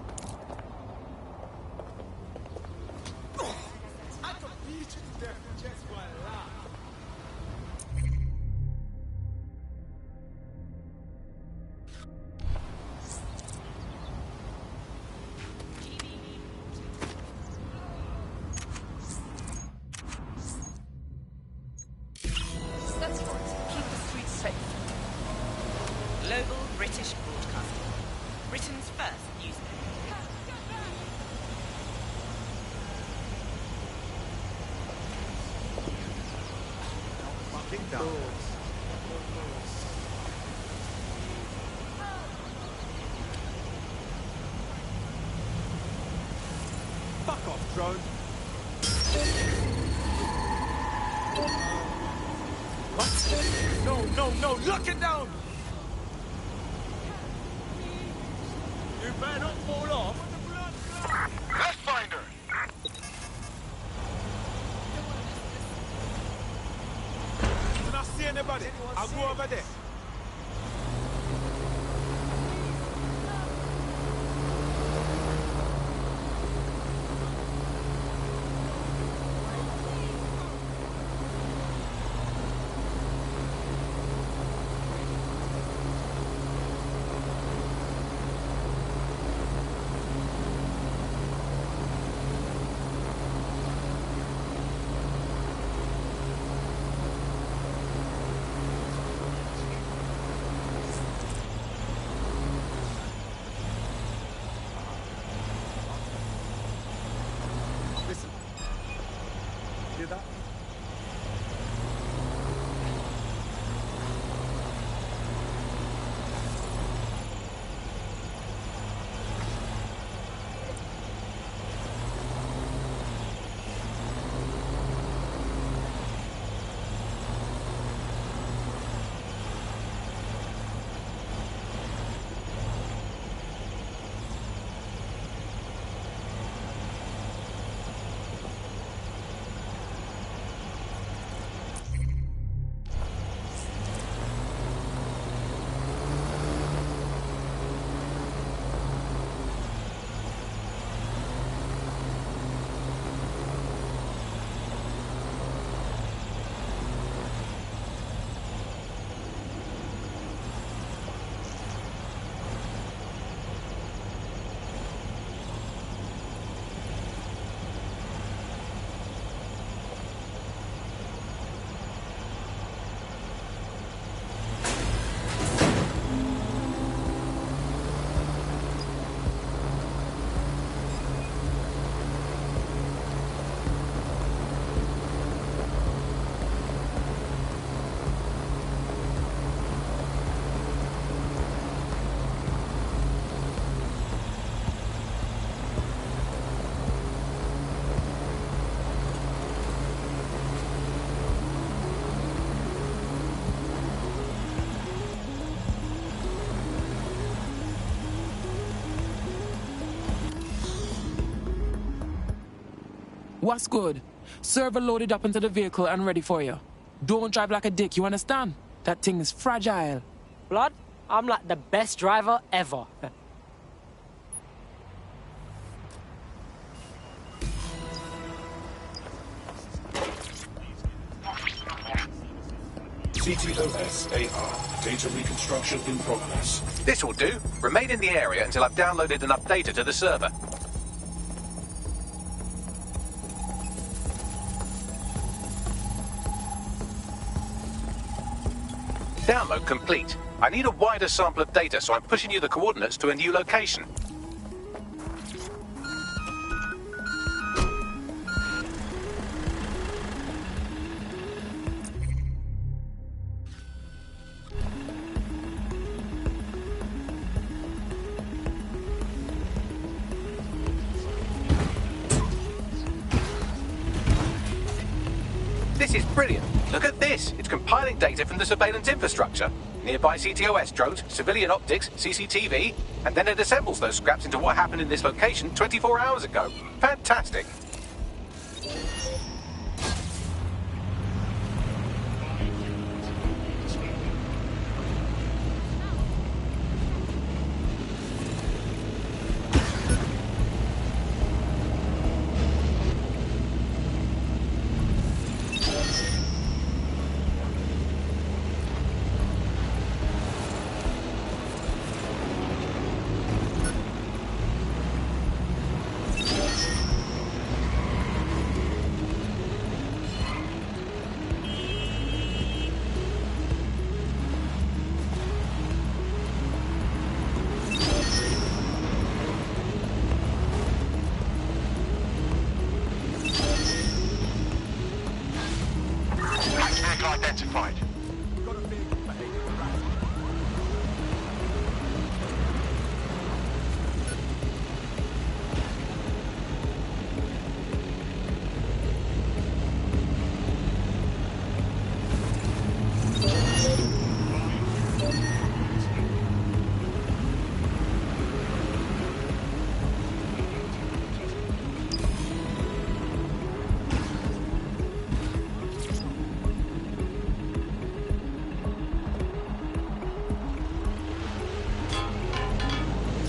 Global British Broadcasting. Britain's first newspaper. Fucking done. Fuck off, drone. What? No, looking down! You better not fall off. Let's find her. over there. What's good? Server loaded up into the vehicle and ready for you. Don't drive like a dick, you understand? That thing is fragile. Blood, I'm like the best driver ever. CTOS AR. Data reconstruction in progress. This will do. Remain in the area until I've downloaded enough data to the server. Download complete. I need a wider sample of data, so I'm pushing you the coordinates to a new location. This is brilliant. Look at this. It's compiling data from the surveillance infrastructure. Nearby CTOS drones, civilian optics, CCTV, and then it assembles those scraps into what happened in this location 24 hours ago. Fantastic.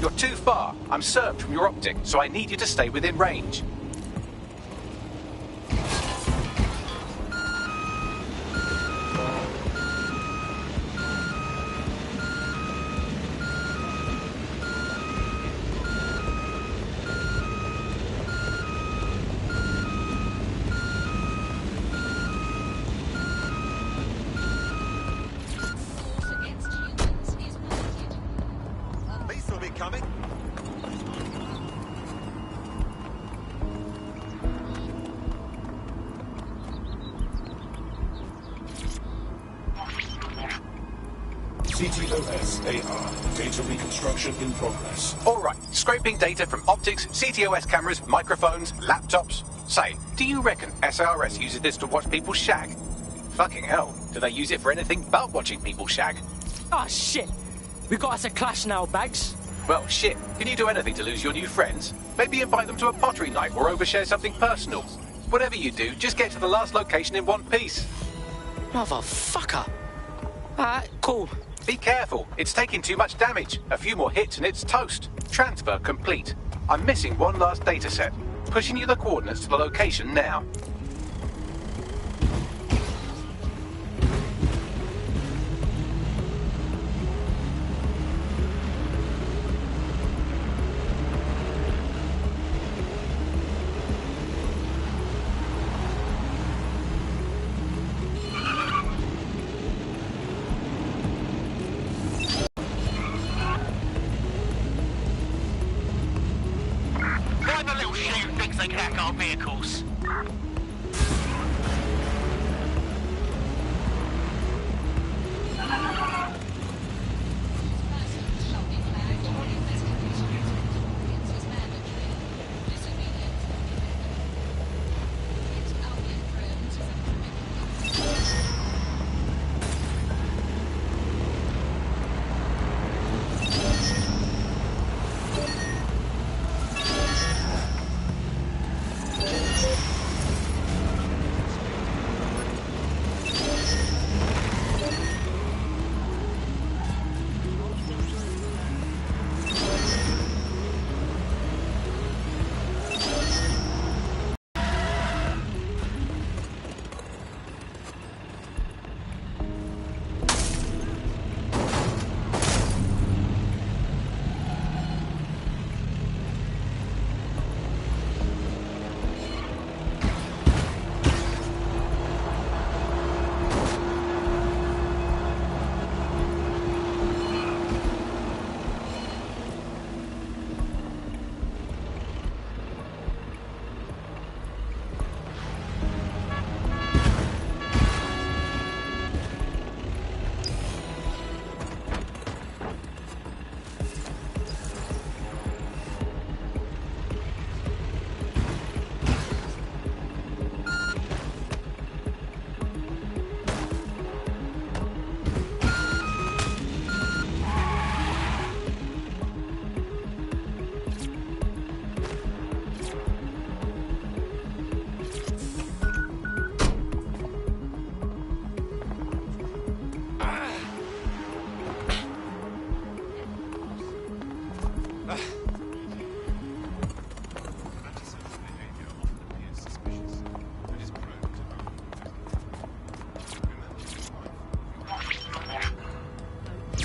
You're too far. I'm served from your optic, so I need you to stay within range. Police will be coming. CTOS AR. Data reconstruction in progress. All right, scraping data from optics, CTOS cameras, microphones, laptops. Say, do you reckon SRS uses this to watch people shag? Fucking hell, do they use it for anything but watching people shag? Ah, shit. We got us a clash now, Bags. Well, shit, can you do anything to lose your new friends? Maybe invite them to a pottery night or overshare something personal. Whatever you do, just get to the last location in one piece. Motherfucker. Alright, cool. Be careful, it's taking too much damage. A few more hits and it's toast. Transfer complete. I'm missing one last data set. Pushing you the coordinates to the location now. Why the little shoe thinks they can hack our vehicles?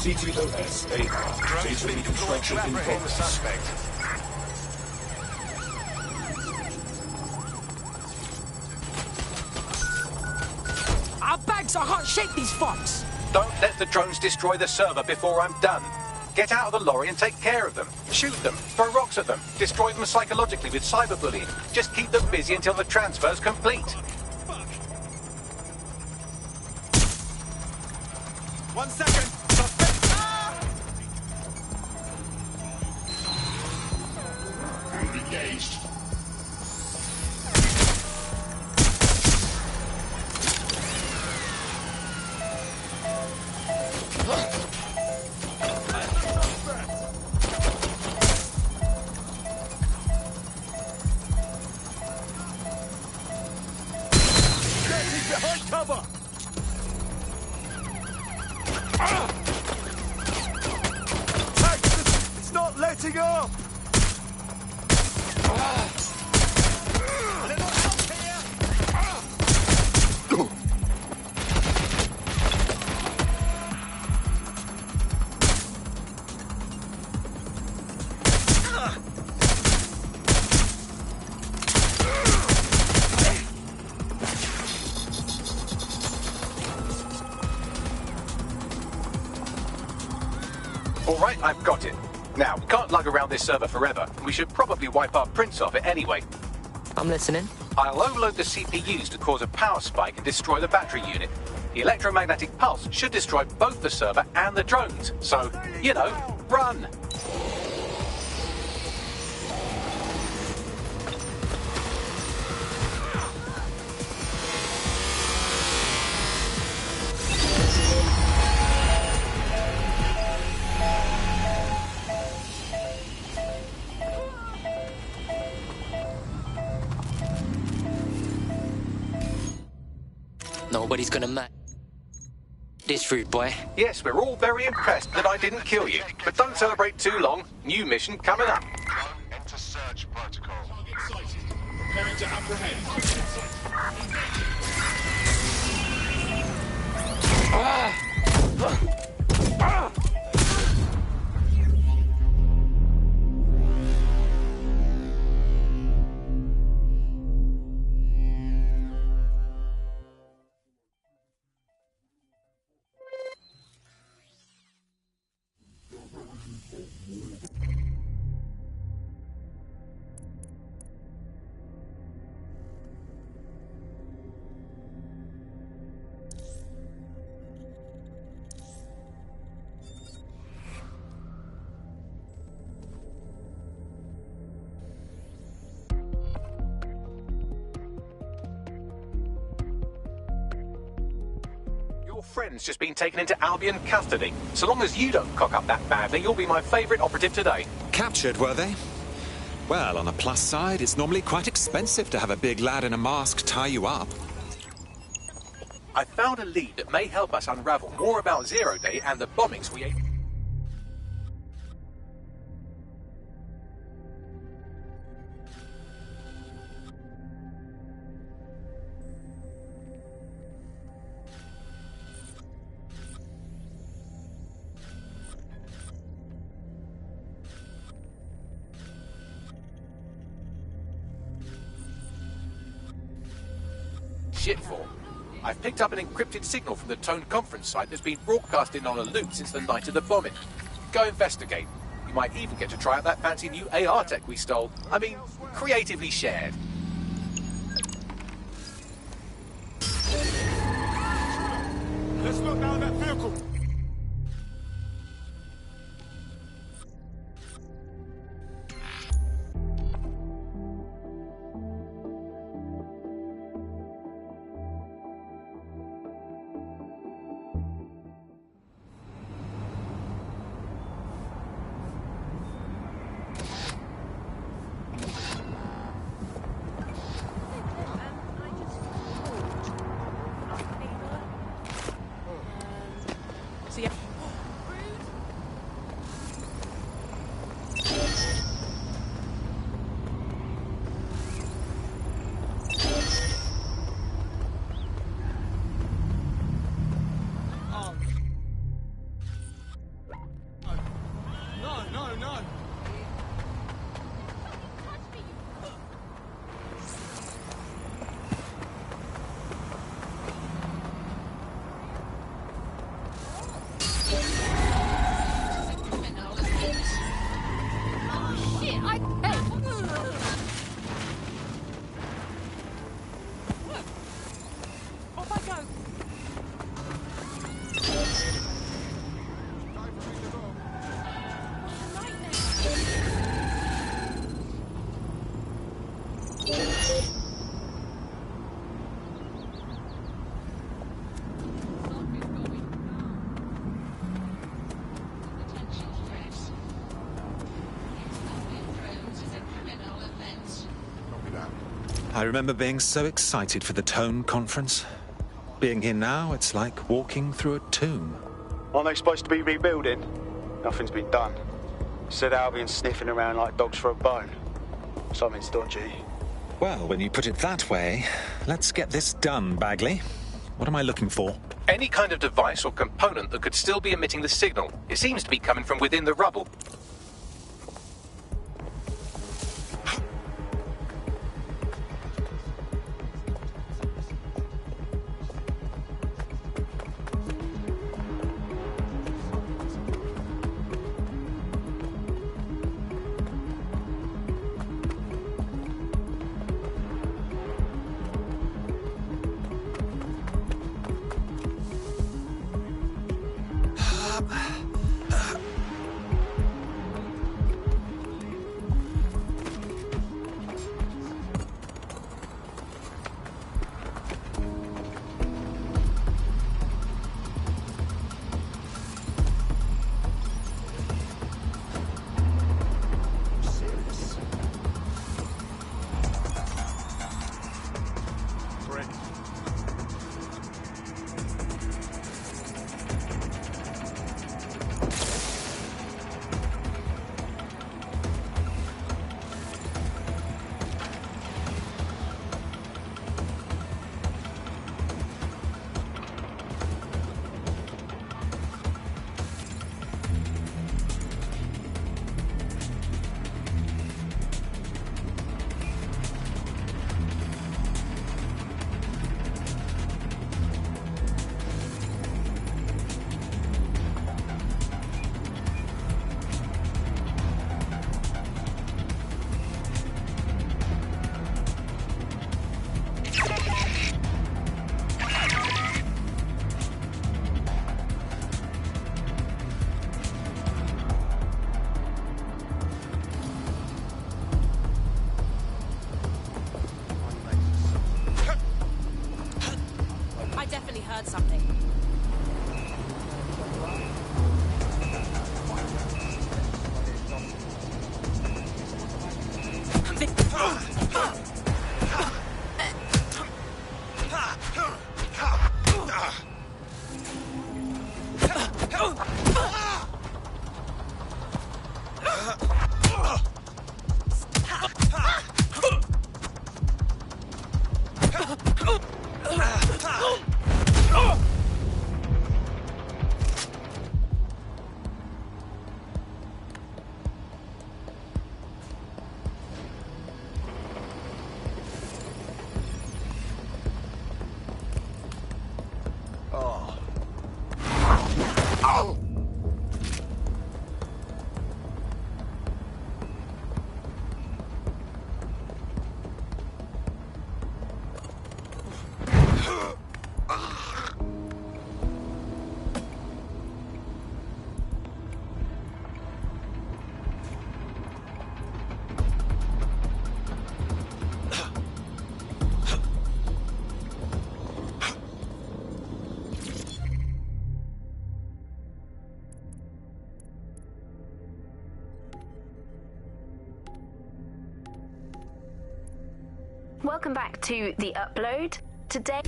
CTOS AR. Data reconstruction in progress. Our Bags, I can't shake these fucks. Don't let the drones destroy the server before I'm done. Get out of the lorry and take care of them. Shoot them, throw rocks at them, destroy them psychologically with cyberbullying. Just keep them busy until the transfer's complete. 1 second. Suspect. Engaged. He's behind cover. Hey, it's not letting Lighting up! A little help here! All right, I've got it. Now, we can't lug around this server forever. We should probably wipe our prints off it anyway. I'm listening. I'll overload the CPUs to cause a power spike and destroy the battery unit. The electromagnetic pulse should destroy both the server and the drones. So, you know, run! Nobody's gonna match this rude boy. Yes, we're all very impressed that I didn't kill you. But don't celebrate too long. New mission coming up. Enter search protocol. Target sighted. Preparing to apprehend. Your friend's just been taken into Albion custody. So long as you don't cock up that badly, you'll be my favourite operative today. Captured, were they? Well, on a plus side, it's normally quite expensive to have a big lad in a mask tie you up. I found a lead that may help us unravel more about Zero Day and the bombings we ate. Shitfall. I've picked up an encrypted signal from the Tone conference site that's been broadcasting on a loop since the night of the bombing. Go investigate. You might even get to try out that fancy new AR tech we stole. I mean, creatively shared. Let's look down that vehicle. I remember being so excited for the Tone conference. Being here now, it's like walking through a tomb. Aren't they supposed to be rebuilding? Nothing's been done. Said Albion's sniffing around like dogs for a bone. Something's dodgy. Well, when you put it that way, let's get this done, Bagley. What am I looking for? Any kind of device or component that could still be emitting the signal. It seems to be coming from within the rubble. Welcome back to The Upload. Today...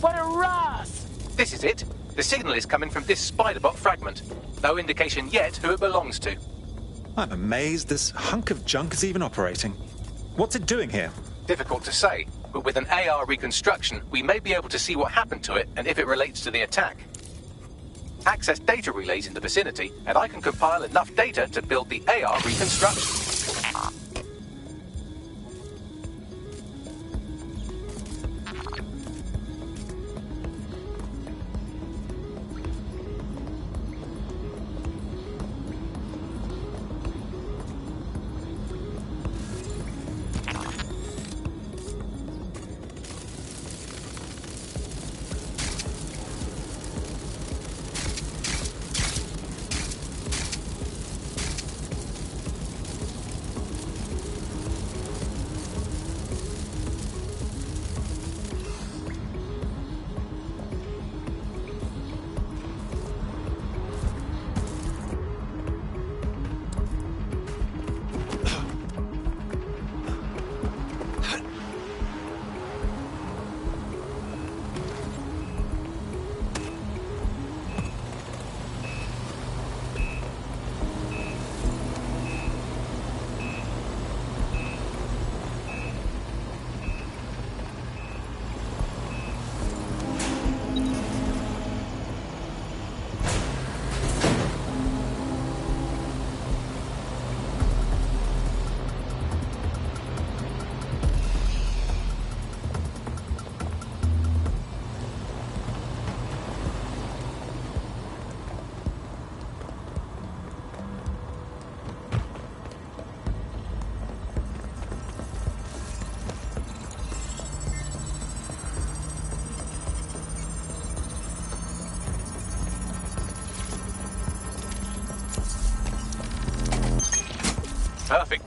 What a rush! This is it. The signal is coming from this Spiderbot fragment. No indication yet who it belongs to. I'm amazed this hunk of junk is even operating. What's it doing here? Difficult to say, but with an AR reconstruction, we may be able to see what happened to it and if it relates to the attack. Access data relays in the vicinity, and I can compile enough data to build the AR reconstruction.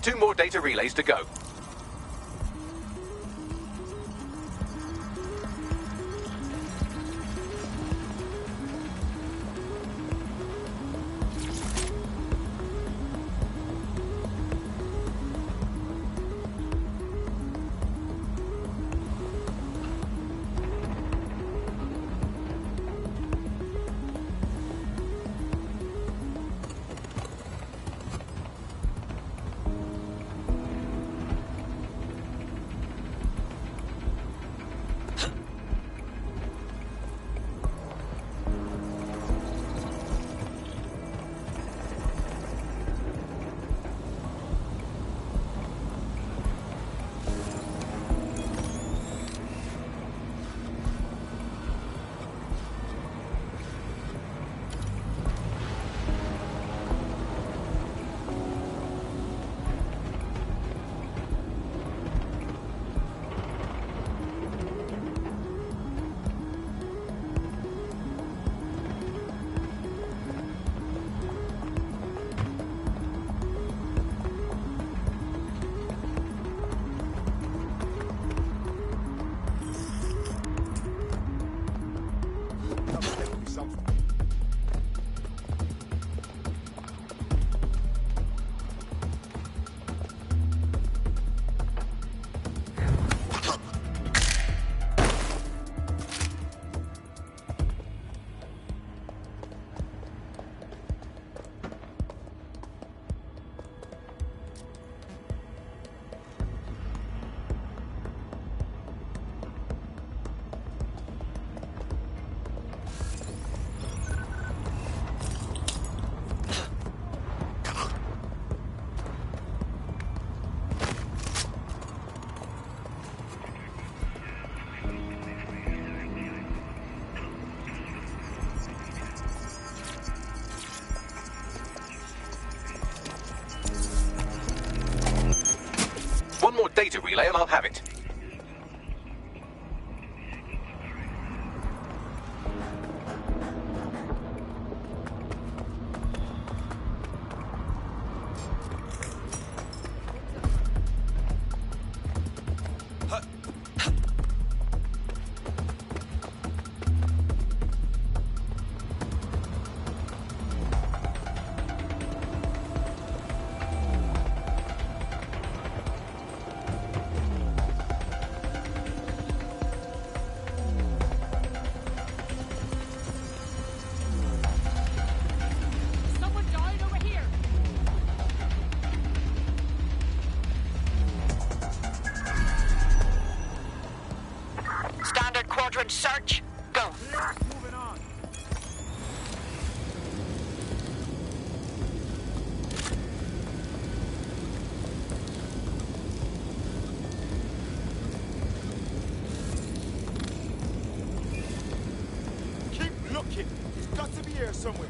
2 more data relays to go. One more data relay and I'll have it. Quadrant search, go. Moving on. Keep looking. He's got to be here somewhere.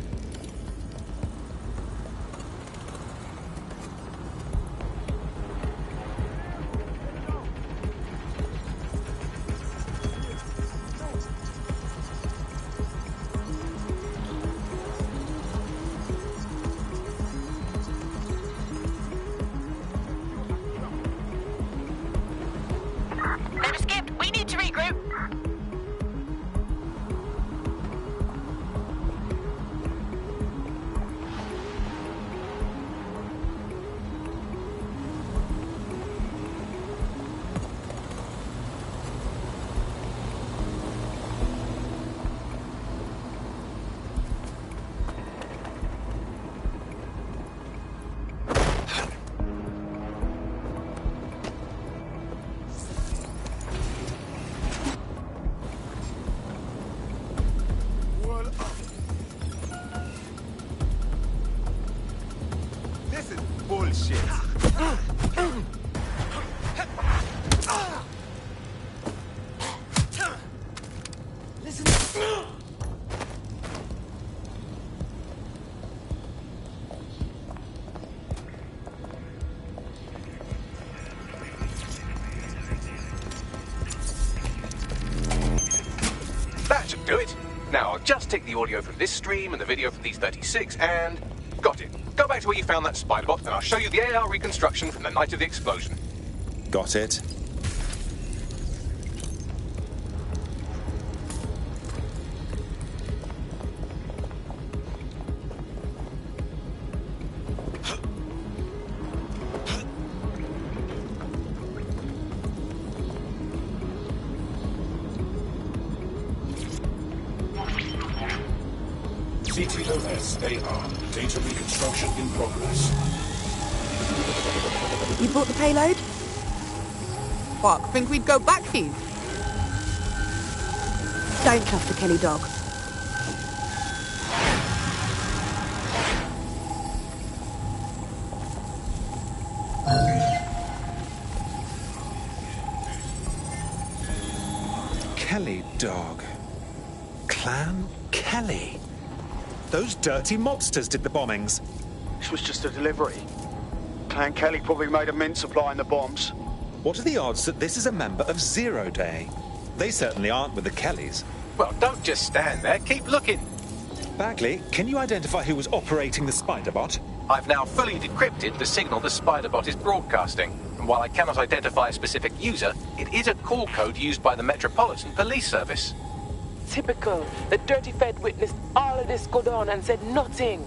Bullshit. Listen. That should do it. Now I'll just take the audio from this stream and the video from these 36 and... got it. Go back to where you found that spider bot, and I'll show you the AR reconstruction from the night of the explosion. Got it. CTOS AR. Data reconstruction in progress. You brought the payload? Fuck, think we'd go back here? Don't cuff the Kelly dog. Kelly dog. Clan Kelly. Those dirty mobsters did the bombings. This was just a delivery. Clan Kelly probably made a mint supplying the bombs. What are the odds that this is a member of Zero Day? They certainly aren't with the Kellys. Well, don't just stand there. Keep looking. Bagley, can you identify who was operating the spider bot? I've now fully decrypted the signal the spider bot is broadcasting. And while I cannot identify a specific user, it is a call code used by the Metropolitan Police Service. Typical. The dirty Fed witnessed all of this go down and said nothing.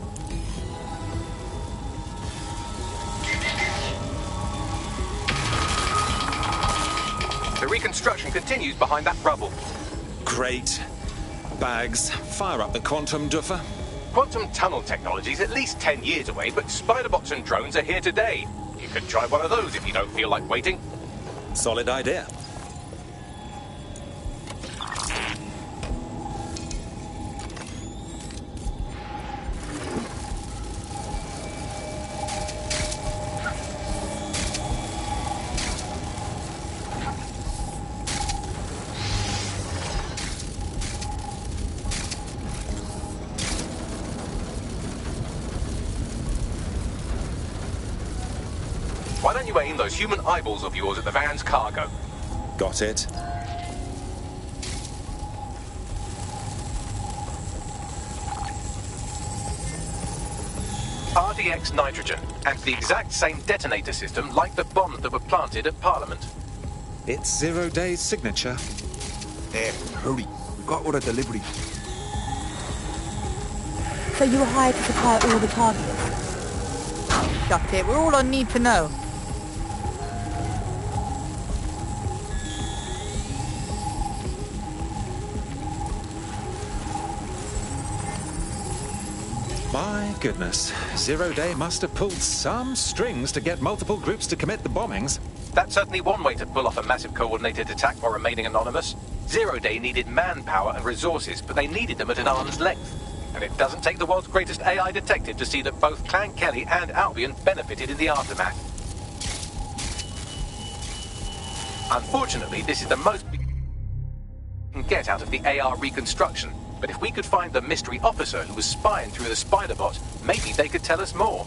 The reconstruction continues behind that rubble. Great. Bags, fire up the quantum duffer. Quantum tunnel technology is at least 10 years away, but spider bots and drones are here today. You could try one of those if you don't feel like waiting. Solid idea. Why don't you aim those human eyeballs of yours at the van's cargo? Got it. RDX nitrogen, and the exact same detonator system like the bombs that were planted at Parliament. It's Zero Day's signature. Hurry. We've got all the delivery. So you were hired to supply all the targets? Got it. We're all on need to know. My goodness. Zero Day must have pulled some strings to get multiple groups to commit the bombings. That's certainly one way to pull off a massive coordinated attack while remaining anonymous. Zero Day needed manpower and resources, but they needed them at an arm's length. And it doesn't take the world's greatest AI detective to see that both Clan Kelly and Albion benefited in the aftermath. Unfortunately, this is the most we can get out of the AR reconstruction. But if we could find the mystery officer who was spying through the spider bot, maybe they could tell us more.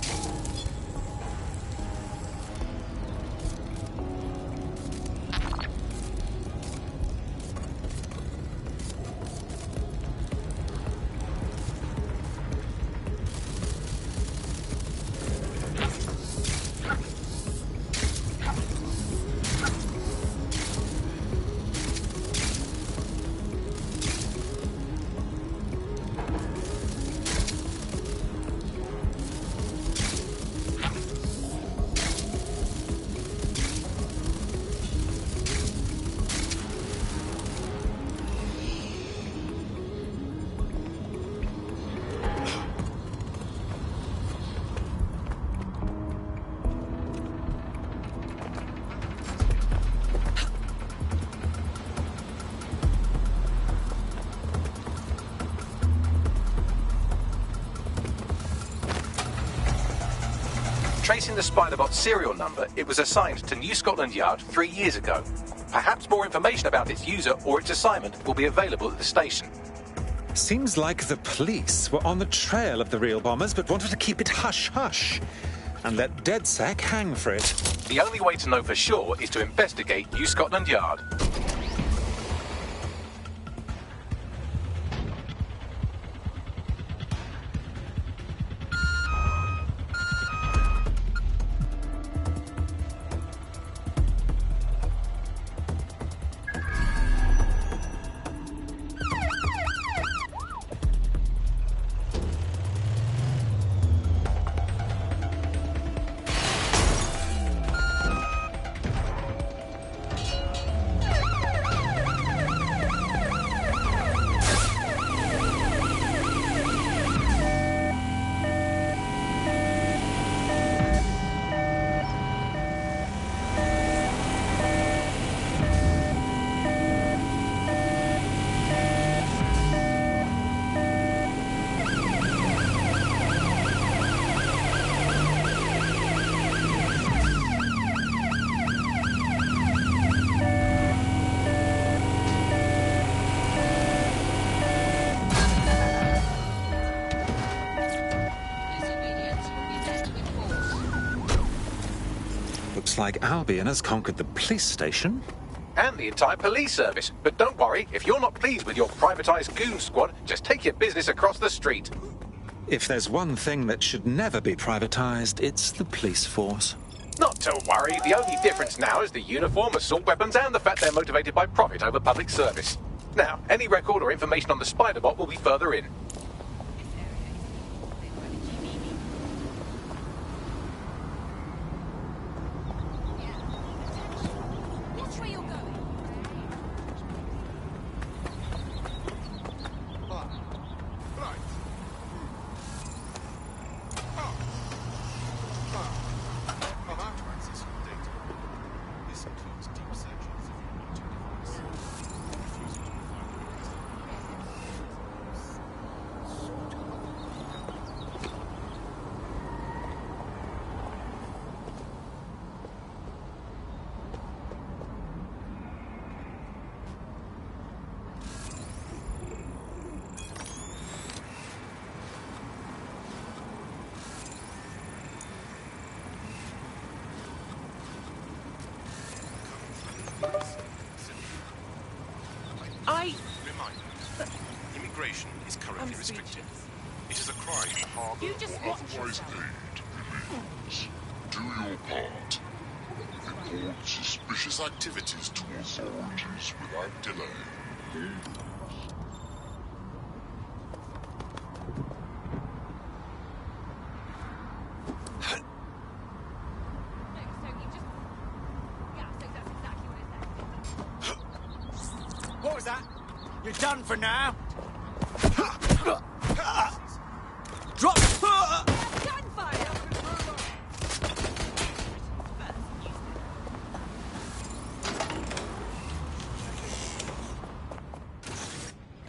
Tracing the Spider-Bot's serial number, it was assigned to New Scotland Yard 3 years ago. Perhaps more information about its user or its assignment will be available at the station. Seems like the police were on the trail of the real bombers, but wanted to keep it hush-hush and let DedSec hang for it. The only way to know for sure is to investigate New Scotland Yard. Looks like Albion has conquered the police station. And the entire police service. But don't worry, if you're not pleased with your privatised goon squad, just take your business across the street. If there's one thing that should never be privatised, it's the police force. Not to worry, the only difference now is the uniform, assault weapons, and the fact they're motivated by profit over public service. Now, any record or information on the Spider-Bot will be further in. Reminder. Immigration is currently restricted. It is a crime to harbour or otherwise aid illegals. Do your part. Report suspicious activities to authorities without delay. What was that? You're done for now. Drop. Gunfire!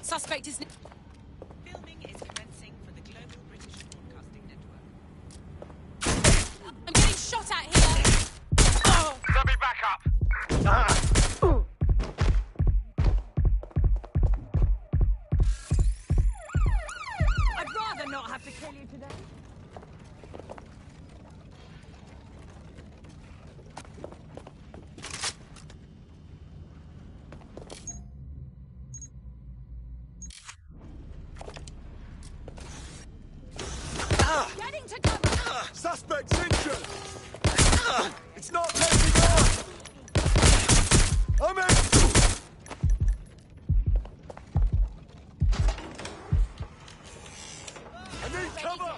Suspect is. Filming is commencing for the Global British Broadcasting Network. I'm getting shot at here. Let me back up. I'd rather not have to kill you today. Getting to cover. Suspect's injured. It's not taking off. I'm in. I need cover.